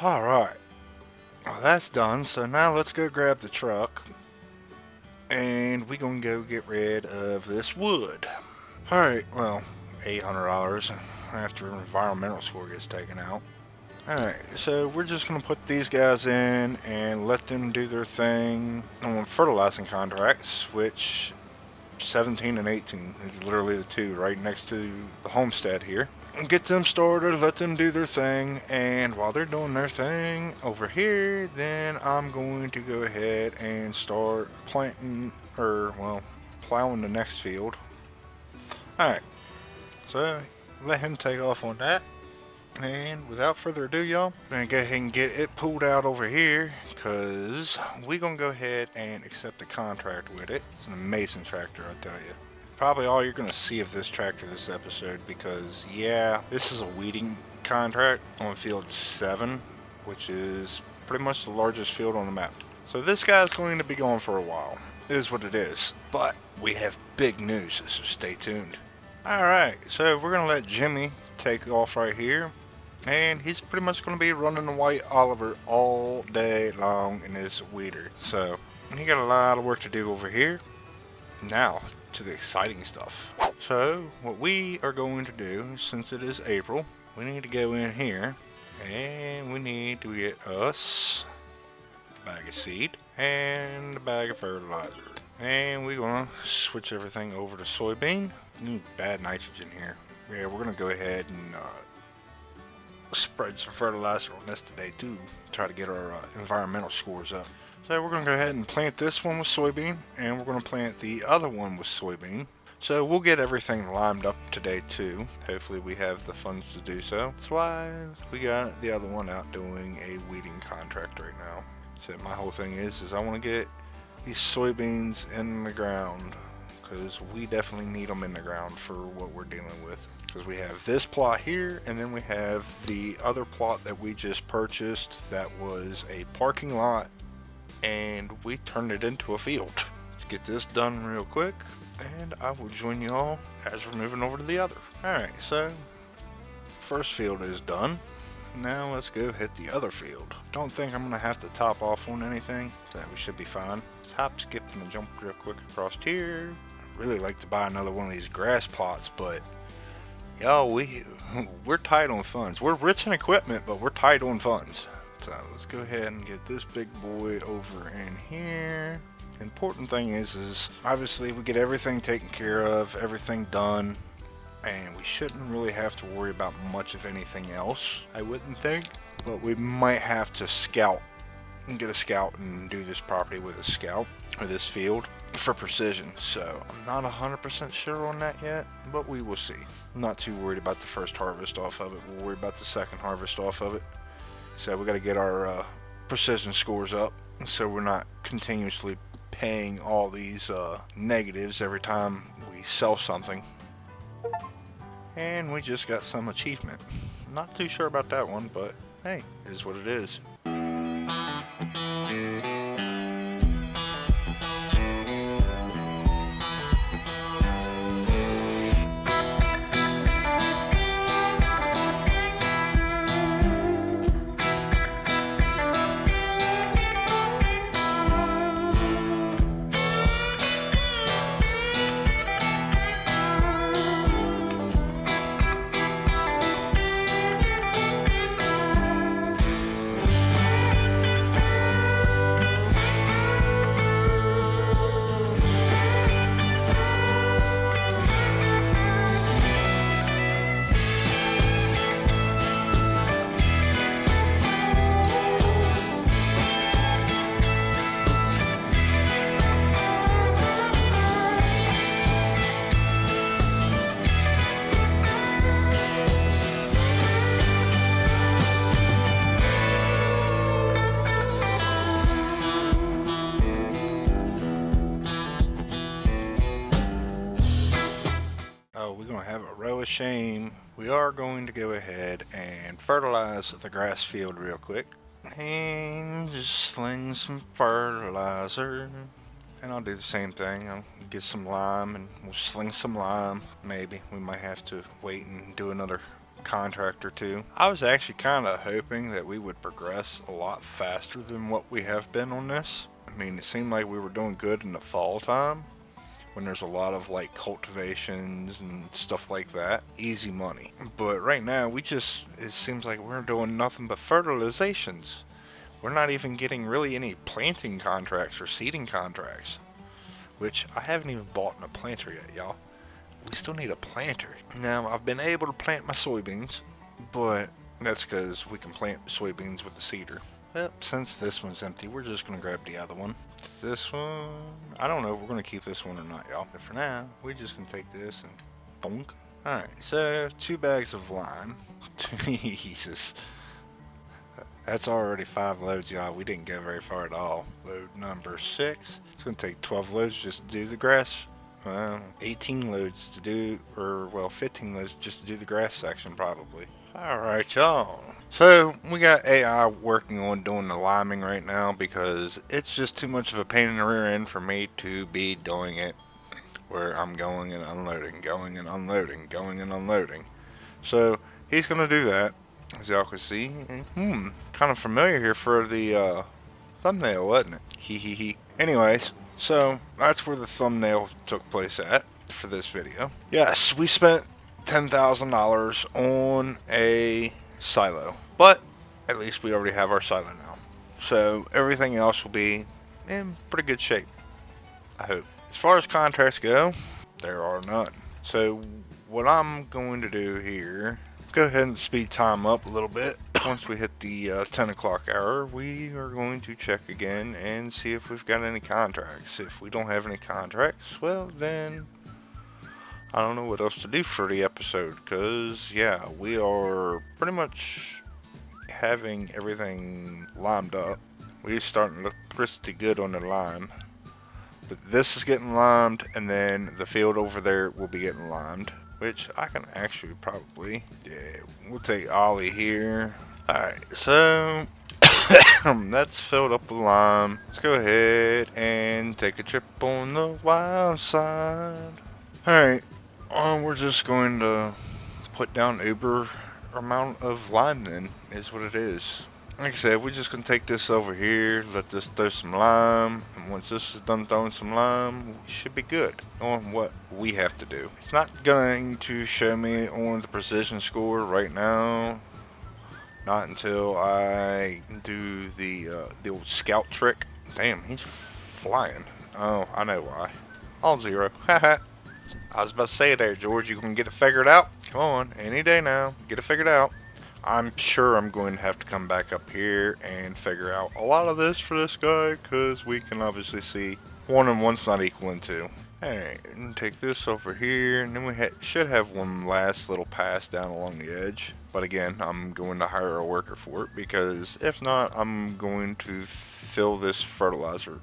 Alright, well, that's done, so now let's go grab the truck and we're gonna go get rid of this wood. Alright, well, $800 after environmental score gets taken out. Alright, so we're just gonna put these guys in and let them do their thing on fertilizing contracts, which 17 and 18 is literally the two right next to the homestead here. Get them started, let them do their thing, and while they're doing their thing over here, then I'm going to go ahead and start planting, or well, plowing the next field. Alright, so let him take off on that. And without further ado, y'all, I'm gonna go ahead and get it pulled out over here, because we're gonna go ahead and accept the contract with it. It's an amazing tractor, I tell you. Probably all you're gonna see of this tractor this episode, because yeah, this is a weeding contract on field 7, which is pretty much the largest field on the map. So this guy's going to be going for a while. It is what it is. But we have big news, so stay tuned. Alright, so we're gonna let Jimmy take off right here. And he's pretty much going to be running the White Oliver all day long in this weeder. So, he got a lot of work to do over here. Now, to the exciting stuff. So, what we are going to do, since it is April, we need to go in here. And we need to get us a bag of seed and a bag of fertilizer. And we're going to switch everything over to soybean. Bad nitrogen here. Yeah, we're going to go ahead and spread some fertilizer on this today too, try to get our environmental scores up. So we're going to go ahead and plant this one with soybean, and we're going to plant the other one with soybean. So we'll get everything limed up today too. Hopefully we have the funds to do so. That's why we got the other one out doing a weeding contract right now. So my whole thing is I want to get these soybeans in the ground, because we definitely need them in the ground for what we're dealing with. Because we have this plot here, and then we have the other plot that we just purchased that was a parking lot, and we turned it into a field. Let's get this done real quick, and I will join you all as we're moving over to the other. Alright, so first field is done. Now let's go hit the other field. Don't think I'm going to have to top off on anything, so we should be fine. Let's hop, skip, and jump real quick across here. I'd really like to buy another one of these grass plots, but Y'all, we're tight on funds. We're rich in equipment, but we're tight on funds. So let's go ahead and get this big boy over in here. The important thing is obviously we get everything taken care of, everything done, and we shouldn't really have to worry about much of anything else, I wouldn't think. But we might have to scout and get a scout and do this property with a scout, or this field, for precision. So I'm not 100% sure on that yet, but we will see. I'm not too worried about the first harvest off of it. We'll worry about the second harvest off of it. So we got to get our precision scores up, so we're not continuously paying all these negatives every time we sell something. And we just got some achievement. Not too sure about that one, but hey, it is what it is. Shame. We are going to go ahead and fertilize the grass field real quick and just sling some fertilizer, and I'll do the same thing. I'll get some lime and we'll sling some lime. Maybe we might have to wait and do another contract or two. I was actually kind of hoping that we would progress a lot faster than what we have been on this. I mean, it seemed like we were doing good in the fall time, when there's a lot of like cultivations and stuff like that. Easy money. But right now it seems like we're doing nothing but fertilizations. We're not even getting really any planting contracts or seeding contracts, which I haven't even bought in a planter yet, y'all. We still need a planter. Now, I've been able to plant my soybeans, but that's because we can plant soybeans with a seeder. Well, since this one's empty, we're just going to grab the other one. This one, I don't know if we're going to keep this one or not, y'all. But for now, we're just going to take this and bonk. Alright, so 2 bags of lime. Jesus. That's already 5 loads, y'all. We didn't go very far at all. Load number 6. It's going to take 12 loads just to do the grass. 18 loads to do, or well, 15 loads just to do the grass section probably. Alright, y'all. So we got AI working on doing the liming right now because it's just too much of a pain in the rear end for me to be doing it where I'm going and unloading, going and unloading, going and unloading. So he's gonna do that, as y'all can see. Kind of familiar here for the thumbnail, wasn't it? Hee. Anyways, so that's where the thumbnail took place at for this video. Yes, we spent $10,000 on a silo, but at least we already have our silo now, so everything else will be in pretty good shape, I hope. As far as contracts go, there are none. So what I'm going to do here, go ahead and speed time up a little bit. Once we hit the 10 o'clock hour, we are going to check again and see if we've got any contracts. If we don't have any contracts, well then I don't know what else to do for the episode, because yeah, we are pretty much having everything limed up. We're starting to look pretty good on the lime. But this is getting limed, and then the field over there will be getting limed, which I can actually probably, yeah, we'll take Ollie here. Alright, so that's filled up with lime. Let's go ahead and take a trip on the wild side. Alright. We're just going to put down uber amount of lime then, is what it is. Like I said, we're just gonna take this over here, let this throw some lime, and once this is done throwing some lime, we should be good on what we have to do. It's not going to show me on the precision score right now, not until I do the old scout trick. Damn, he's flying. Oh, I know why. All zero. Haha. I was about to say there, George, you can get it figured out? Come on, any day now, get it figured out. I'm sure I'm going to have to come back up here and figure out a lot of this for this guy, because we can obviously see 1 and 1's not equaling 2. Alright, and take this over here, and then we should have one last little pass down along the edge. But again, I'm going to hire a worker for it, because if not, I'm going to fill this fertilizer,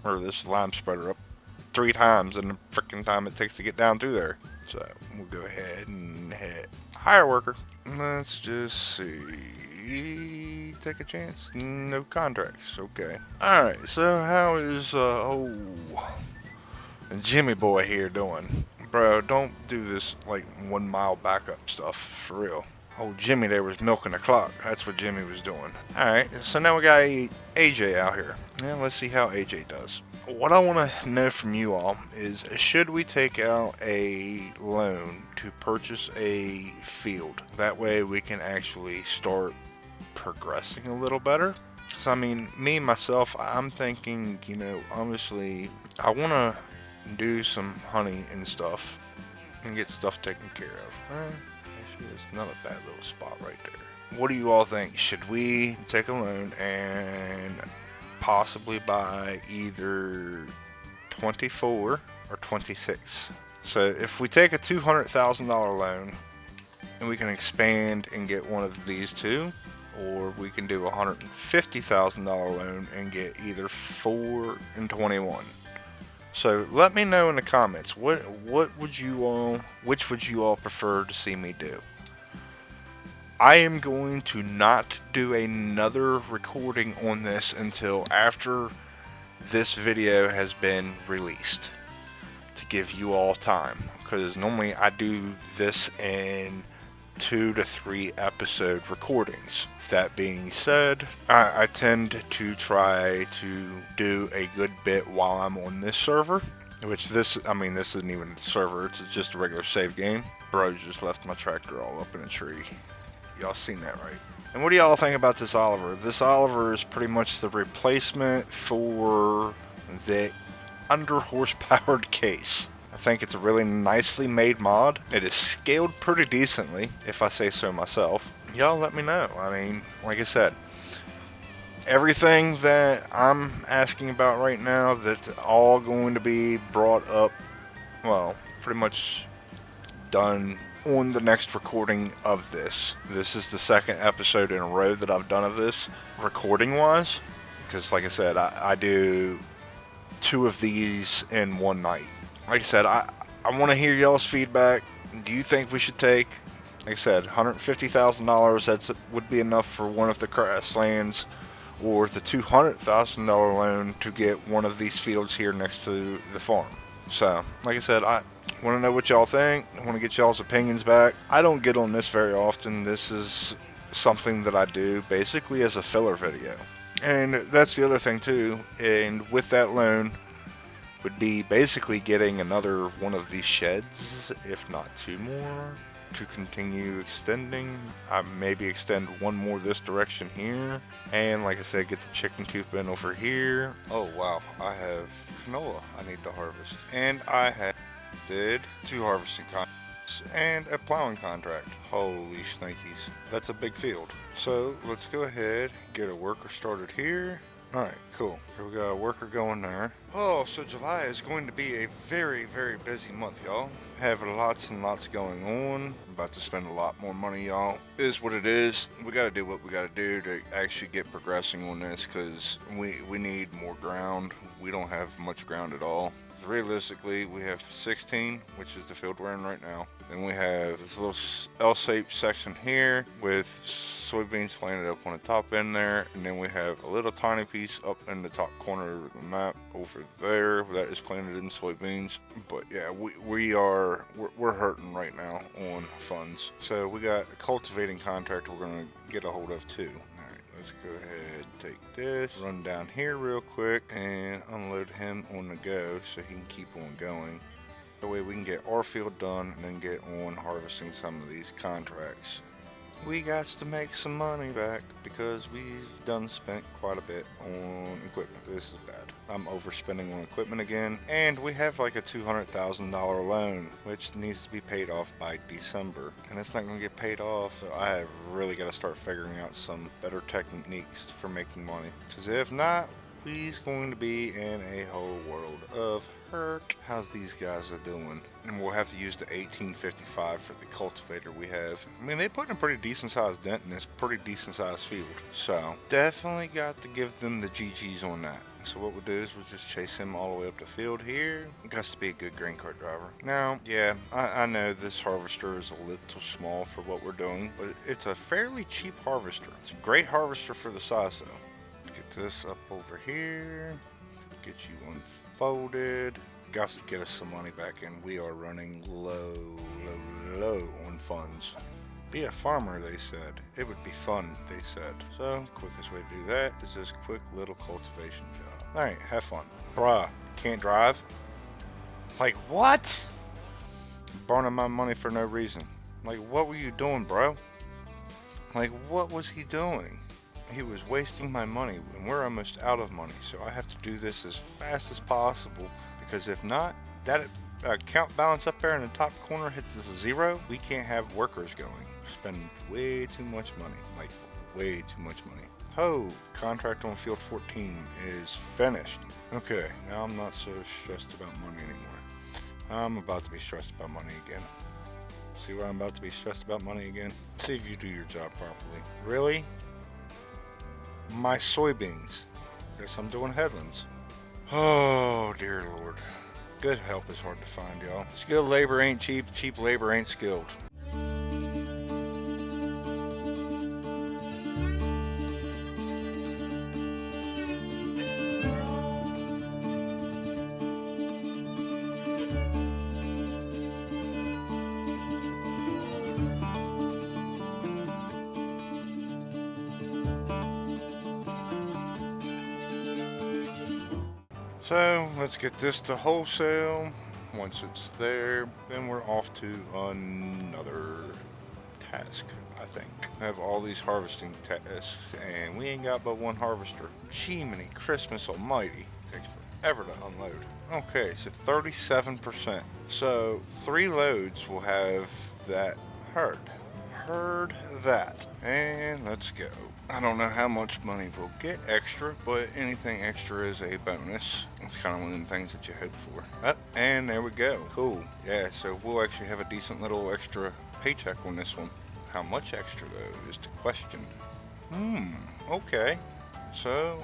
or this lime spreader up 3 times in the freaking time it takes to get down through there. So, we'll go ahead and hit hire worker. Let's just see. Take a chance. No contracts. Okay. Alright, so how is, Jimmy boy here doing? Bro, don't do this, like, 1 mile backup stuff. For real. Old Jimmy there was milking the clock. That's what Jimmy was doing. Alright, so now we got AJ out here. Now let's see how AJ does. What I want to know from you all is, should we take out a loan to purchase a field? That way we can actually start progressing a little better. So I mean, me myself, I'm thinking, you know, honestly, I want to do some honey and stuff and get stuff taken care of. Actually, it's not a bad little spot right there. What do you all think? Should we take a loan and possibly buy either 24 or 26? So if we take a $200,000 loan and we can expand and get one of these two, or we can do a $150,000 loan and get either 4 and 21. So let me know in the comments, which would you all prefer to see me do? I am going to not do another recording on this until after this video has been released, to give you all time, because normally I do this in 2 to 3 episode recordings. That being said, I tend to try to do a good bit while I'm on this server, which this isn't even a server, it's just a regular save game. Bro just left my tractor all up in a tree. Y'all seen that, right? And what do y'all think about this Oliver? This Oliver is pretty much the replacement for the under horsepowered case. I think it's a really nicely made mod. It is scaled pretty decently, if I say so myself. Y'all let me know. I mean, like I said, everything that I'm asking about right now, that's all going to be brought up, well, pretty much done on the next recording of this. This is the 2nd episode in a row that I've done of this, recording wise, because like I said, I do 2 of these in one night. Like I said, I want to hear y'all's feedback. Do you think we should take, like I said, $150,000, would be enough for one of the grasslands, or the $200,000 loan to get one of these fields here next to the farm? So, like I said, I want to know what y'all think. I want to get y'all's opinions back. I don't get on this very often. This is something that I do basically as a filler video. And that's the other thing too. And with that loan would be basically getting another one of these sheds, if not 2 more, to continue extending. I maybe extend 1 more this direction here. And like I said, get the chicken coop in over here. Oh wow, I have canola I need to harvest. And I did 2 harvesting contracts and a plowing contract. Holy snakies, that's a big field. So let's go ahead, get a worker started here. Alright, cool. Here we got a worker going there. Oh, so July is going to be a very, very busy month, y'all. Having lots and lots going on. I'm about to spend a lot more money, y'all. It is what it is. We gotta do what we gotta do to actually get progressing on this, because we need more ground. We don't have much ground at all. Realistically, we have 16, which is the field we're in right now. Then we have this little L-shaped section here with soybeans planted up on the top end there, and then we have a little tiny piece up in the top corner of the map over there that is planted in soybeans. But yeah, we're hurting right now on funds. So we got a cultivating contract we're gonna get a hold of too. Alright, let's go ahead and take this, run down here real quick and unload him on the go so he can keep on going. That way we can get our field done and then get on harvesting some of these contracts. We got to make some money back because we've done spent quite a bit on equipment. This is bad. I'm overspending on equipment again, and we have like a $200,000 loan which needs to be paid off by December, and it's not going to get paid off. So I have really got to start figuring out some better techniques for making money, because if not, he's going to be in a whole world of hurt. How's these guys are doing? And we'll have to use the 1855 for the cultivator we have. I mean, they put in a pretty decent sized dent in this pretty decent sized field. So definitely got to give them the GGs on that. So what we'll do is we'll just chase him all the way up the field here. It has to be a good grain cart driver. Now, yeah, I know this harvester is a little small for what we're doing, but it's a fairly cheap harvester. It's a great harvester for the size though. Get this up over here. Get you unfolded. Got to get us some money back in. We are running low on funds. Be a farmer, they said. It would be fun, they said. So, quickest way to do that is this quick little cultivation job. Alright, have fun. Bruh, can't drive? Like, what? Burning my money for no reason. Like, what were you doing, bro? Like, what was he doing? He was wasting my money, and we're almost out of money, so I have to do this as fast as possible, because if not, that account balance up there in the top corner hits us a zero. We can't have workers going. Spend way too much money, like way too much money. Oh, contract on field 14 is finished. Okay, now I'm not so stressed about money anymore. I'm about to be stressed about money again. See why I'm about to be stressed about money again? See if you do your job properly. Really? My soybeans. Guess I'm doing headlands. Oh dear Lord. Good help is hard to find, y'all. Skilled labor ain't cheap. Cheap labor ain't skilled. So let's get this to wholesale. Once it's there, then we're off to another task, I think. I have all these harvesting tasks, and we ain't got but one harvester. Jiminy Christmas almighty. Takes forever to unload. Okay, so 37%. So 3 loads will have that herd. Heard that. And let's go. I don't know how much money we'll get extra, but anything extra is a bonus. It's kind of one of them things that you hope for. Oh, and there we go. Cool. Yeah, so we'll actually have a decent little extra paycheck on this one. How much extra, though, is the question. Okay. So,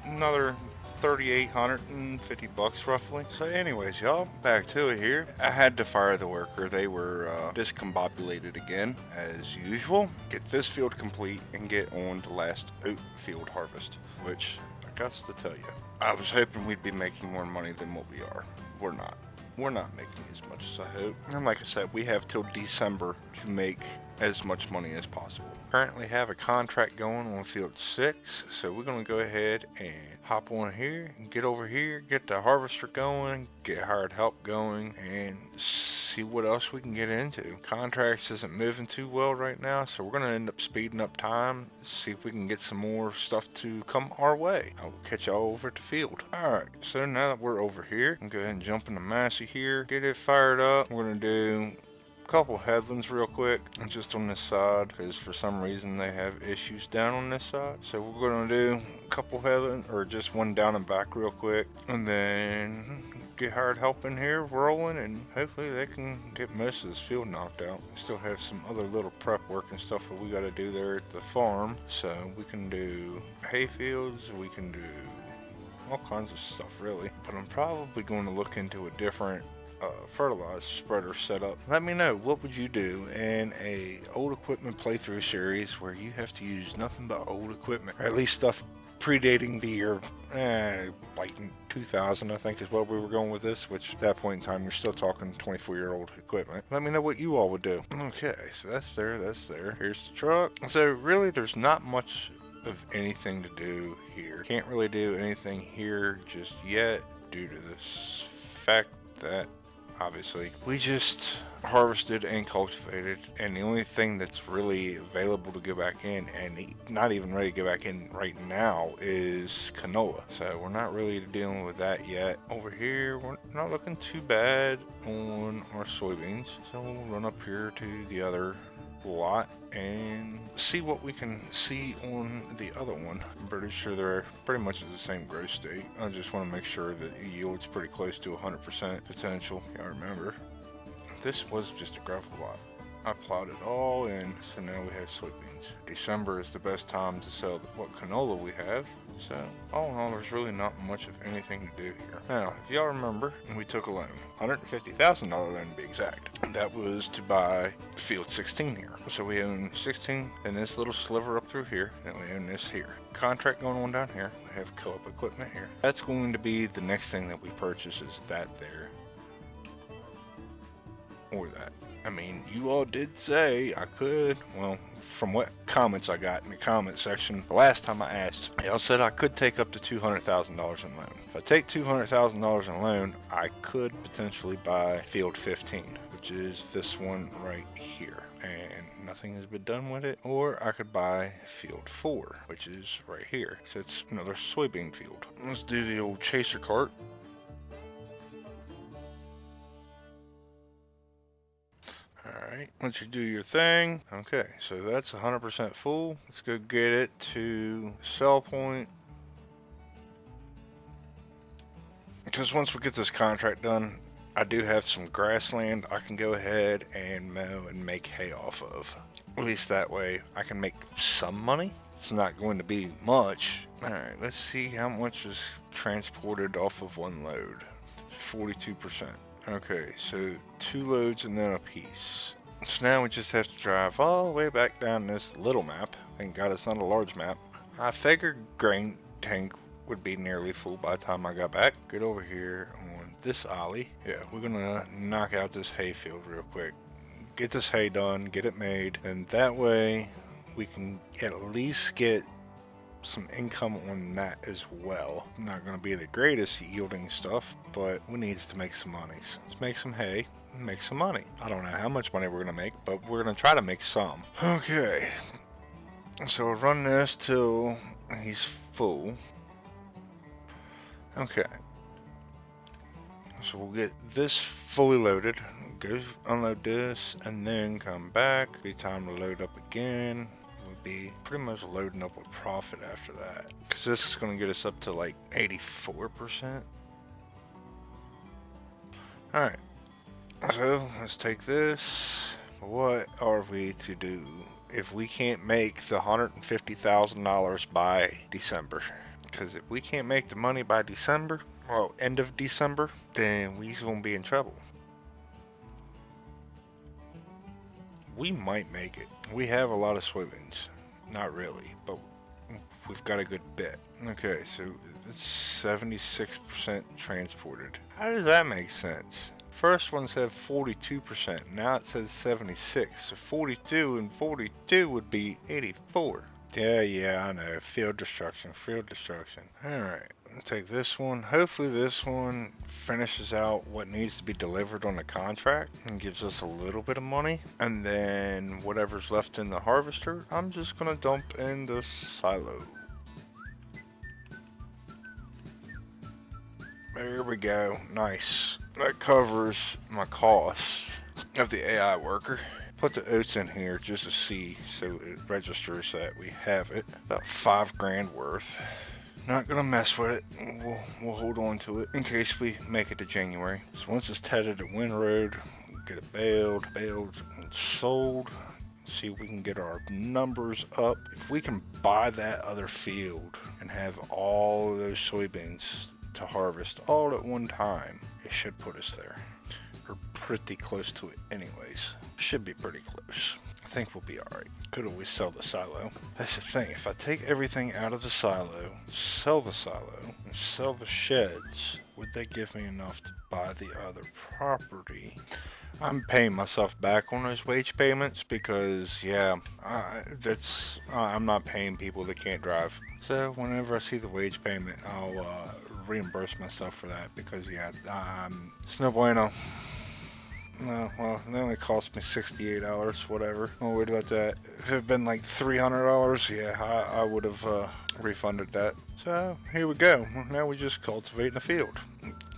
another 3,850 bucks roughly. So anyways, y'all, back to it here. I had to fire the worker. They were discombobulated again as usual. Get this field complete and get on to last oat field harvest, which I got to tell you, I was hoping we'd be making more money than what we are. We're not. We're not making as much as I hope. And like I said, we have till December to make as much money as possible. Currently have a contract going on field 6, so we're going to go ahead and hop on here and get over here, get the harvester going, get hired help going, and see what else we can get into. Contracts isn't moving too well right now, so we're going to end up speeding up time, see if we can get some more stuff to come our way. I will catch y'all over at the field. Alright, so now that we're over here, I'm going to go ahead and jump into Massey here, get it fired up. We're going to do couple headlands real quick just on this side, because for some reason they have issues down on this side. So we're going to do a couple headlands, or just one down and back real quick, and then get hired help in here rolling, and hopefully they can get most of this field knocked out. We still have some other little prep work and stuff that we got to do there at the farm. So we can do hay fields, we can do all kinds of stuff really, but I'm probably going to look into a different fertilizer spreader set up. Let me know, what would you do in a old equipment playthrough series where you have to use nothing but old equipment, or at least stuff predating the year, like 2000, I think is what we were going with this, which at that point in time, you're still talking 24-year-old equipment. Let me know what you all would do. Okay, so that's there, that's there. Here's the truck. So really, there's not much of anything to do here. Can't really do anything here just yet due to this fact that obviously we just harvested and cultivated, and the only thing that's really available to go back in, and not even ready to go back in right now, is canola. So we're not really dealing with that yet. Over here, we're not looking too bad on our soybeans, so we'll run up here to the other lot and see what we can see on the other one. I'm pretty sure they're pretty much at the same growth state. I just want to make sure that the yield's pretty close to 100% potential. I remember this was just a gravel lot. I plowed it all in, so now we have soybeans. December is the best time to sell what canola we have. So all in all, there's really not much of anything to do here. Now, if y'all remember, we took a loan, $150,000 loan to be exact. That was to buy field 16 here. So we own 16 and this little sliver up through here, and we own this here. Contract going on down here. We have co-op equipment here. That's going to be the next thing that we purchase, is that there. Or that. I mean, you all did say I could, well, from what comments I got in the comment section, the last time I asked, y'all said I could take up to $200,000 in loan. If I take $200,000 in loan, I could potentially buy field 15, which is this one right here. And nothing has been done with it. Or I could buy field 4, which is right here. So it's another soybean field. Let's do the old chaser cart. Alright, once you do your thing, okay, so that's 100% full. Let's go get it to sell point. Because once we get this contract done, I do have some grassland I can go ahead and mow and make hay off of. At least that way I can make some money. It's not going to be much. Alright, let's see how much is transported off of one load. 42%. Okay, so 2 loads and then a piece. So now we just have to drive all the way back down this little map. Thank God it's not a large map. I figured grain tank would be nearly full by the time I got back. Get over here on this alley. Yeah, we're gonna knock out this hay field real quick. Get this hay done, get it made, and that way we can at least get some income on that as well. Not going to be the greatest yielding stuff, but we need to make some money. So let's make some hay, make some money. I don't know how much money we're going to make, but we're going to try to make some. Okay, so we'll run this till he's full. Okay, so we'll get this fully loaded, go unload this, and then come back. Be time to load up again. Be pretty much loading up with profit after that, because this is going to get us up to like 84%. Alright, so let's take this. What are we to do if we can't make the $150,000 by December? Because if we can't make the money by December, well, end of December, then we're going to be in trouble. We might make it. We have a lot of soybeans. Not really, but we've got a good bit. Okay, so it's 76% transported. How does that make sense? First one said 42%, now it says 76. So 42 and 42 would be 84. Yeah, I know. Field destruction. Alright, I'll take this one. Hopefully this one finishes out what needs to be delivered on the contract and gives us a little bit of money. And then whatever's left in the harvester, I'm just going to dump in the silo. There we go. Nice. That covers my costs of the AI worker. Put the oats in here just to see, so it registers that we have it. About $5 grand worth. Not gonna mess with it. We'll hold on to it in case we make it to January. So once it's tethered to Windroad, we'll get it baled and sold. See if we can get our numbers up. If we can buy that other field and have all of those soybeans to harvest all at one time, it should put us there. pretty close to it anyways. Should be pretty close. I think we'll be alright. Could always sell the silo. That's the thing, if I take everything out of the silo, sell the silo, and sell the sheds, would that give me enough to buy the other property? I'm paying myself back on those wage payments because, yeah, I'm not paying people that can't drive. So whenever I see the wage payment, I'll reimburse myself for that because, yeah, it's no bueno. No, well, they only cost me $68, whatever. I'm worried about that. If it had been like $300, yeah, I would have refunded that. So, here we go. Now we're just cultivating the field.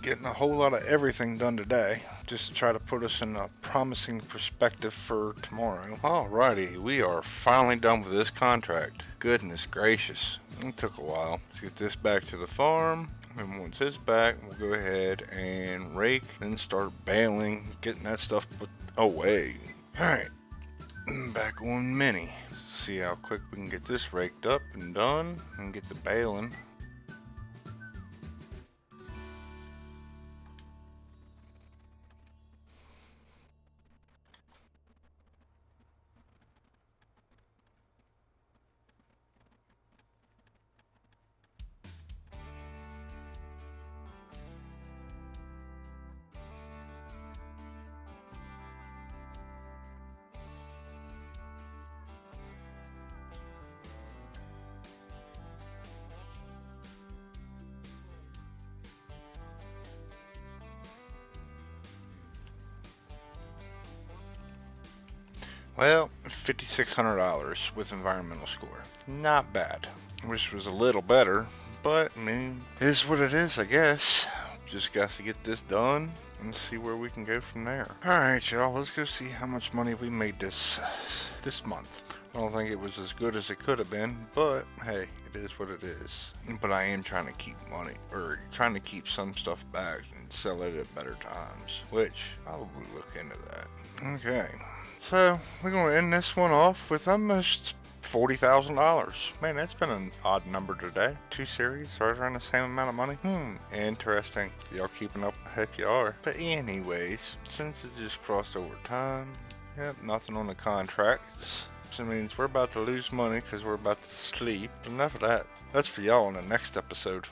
Getting a whole lot of everything done today, just to try to put us in a promising perspective for tomorrow. Alrighty, we are finally done with this contract. Goodness gracious. It took a while. Let's get this back to the farm. And once it's back, we'll go ahead and rake and start baling, getting that stuff put away. Alright, back on Mini. See how quick we can get this raked up and done and get the baling. Well, $5,600 with environmental score. Not bad. Wish it was a little better, but I mean, it is what it is, I guess. Just got to get this done and see where we can go from there. Alright, y'all, let's go see how much money we made this month. I don't think it was as good as it could have been, but hey, it is what it is. But I am trying to keep money, or trying to keep some stuff back and sell it at better times, which I'll probably look into that. Okay. So, we're going to end this one off with almost $40,000. Man, that's been an odd number today. 2 series, right around the same amount of money. Interesting. Y'all keeping up? Heck you are. But anyways, since it just crossed over time, yep, nothing on the contracts. So it means we're about to lose money because we're about to sleep. Enough of that. That's for y'all in the next episode.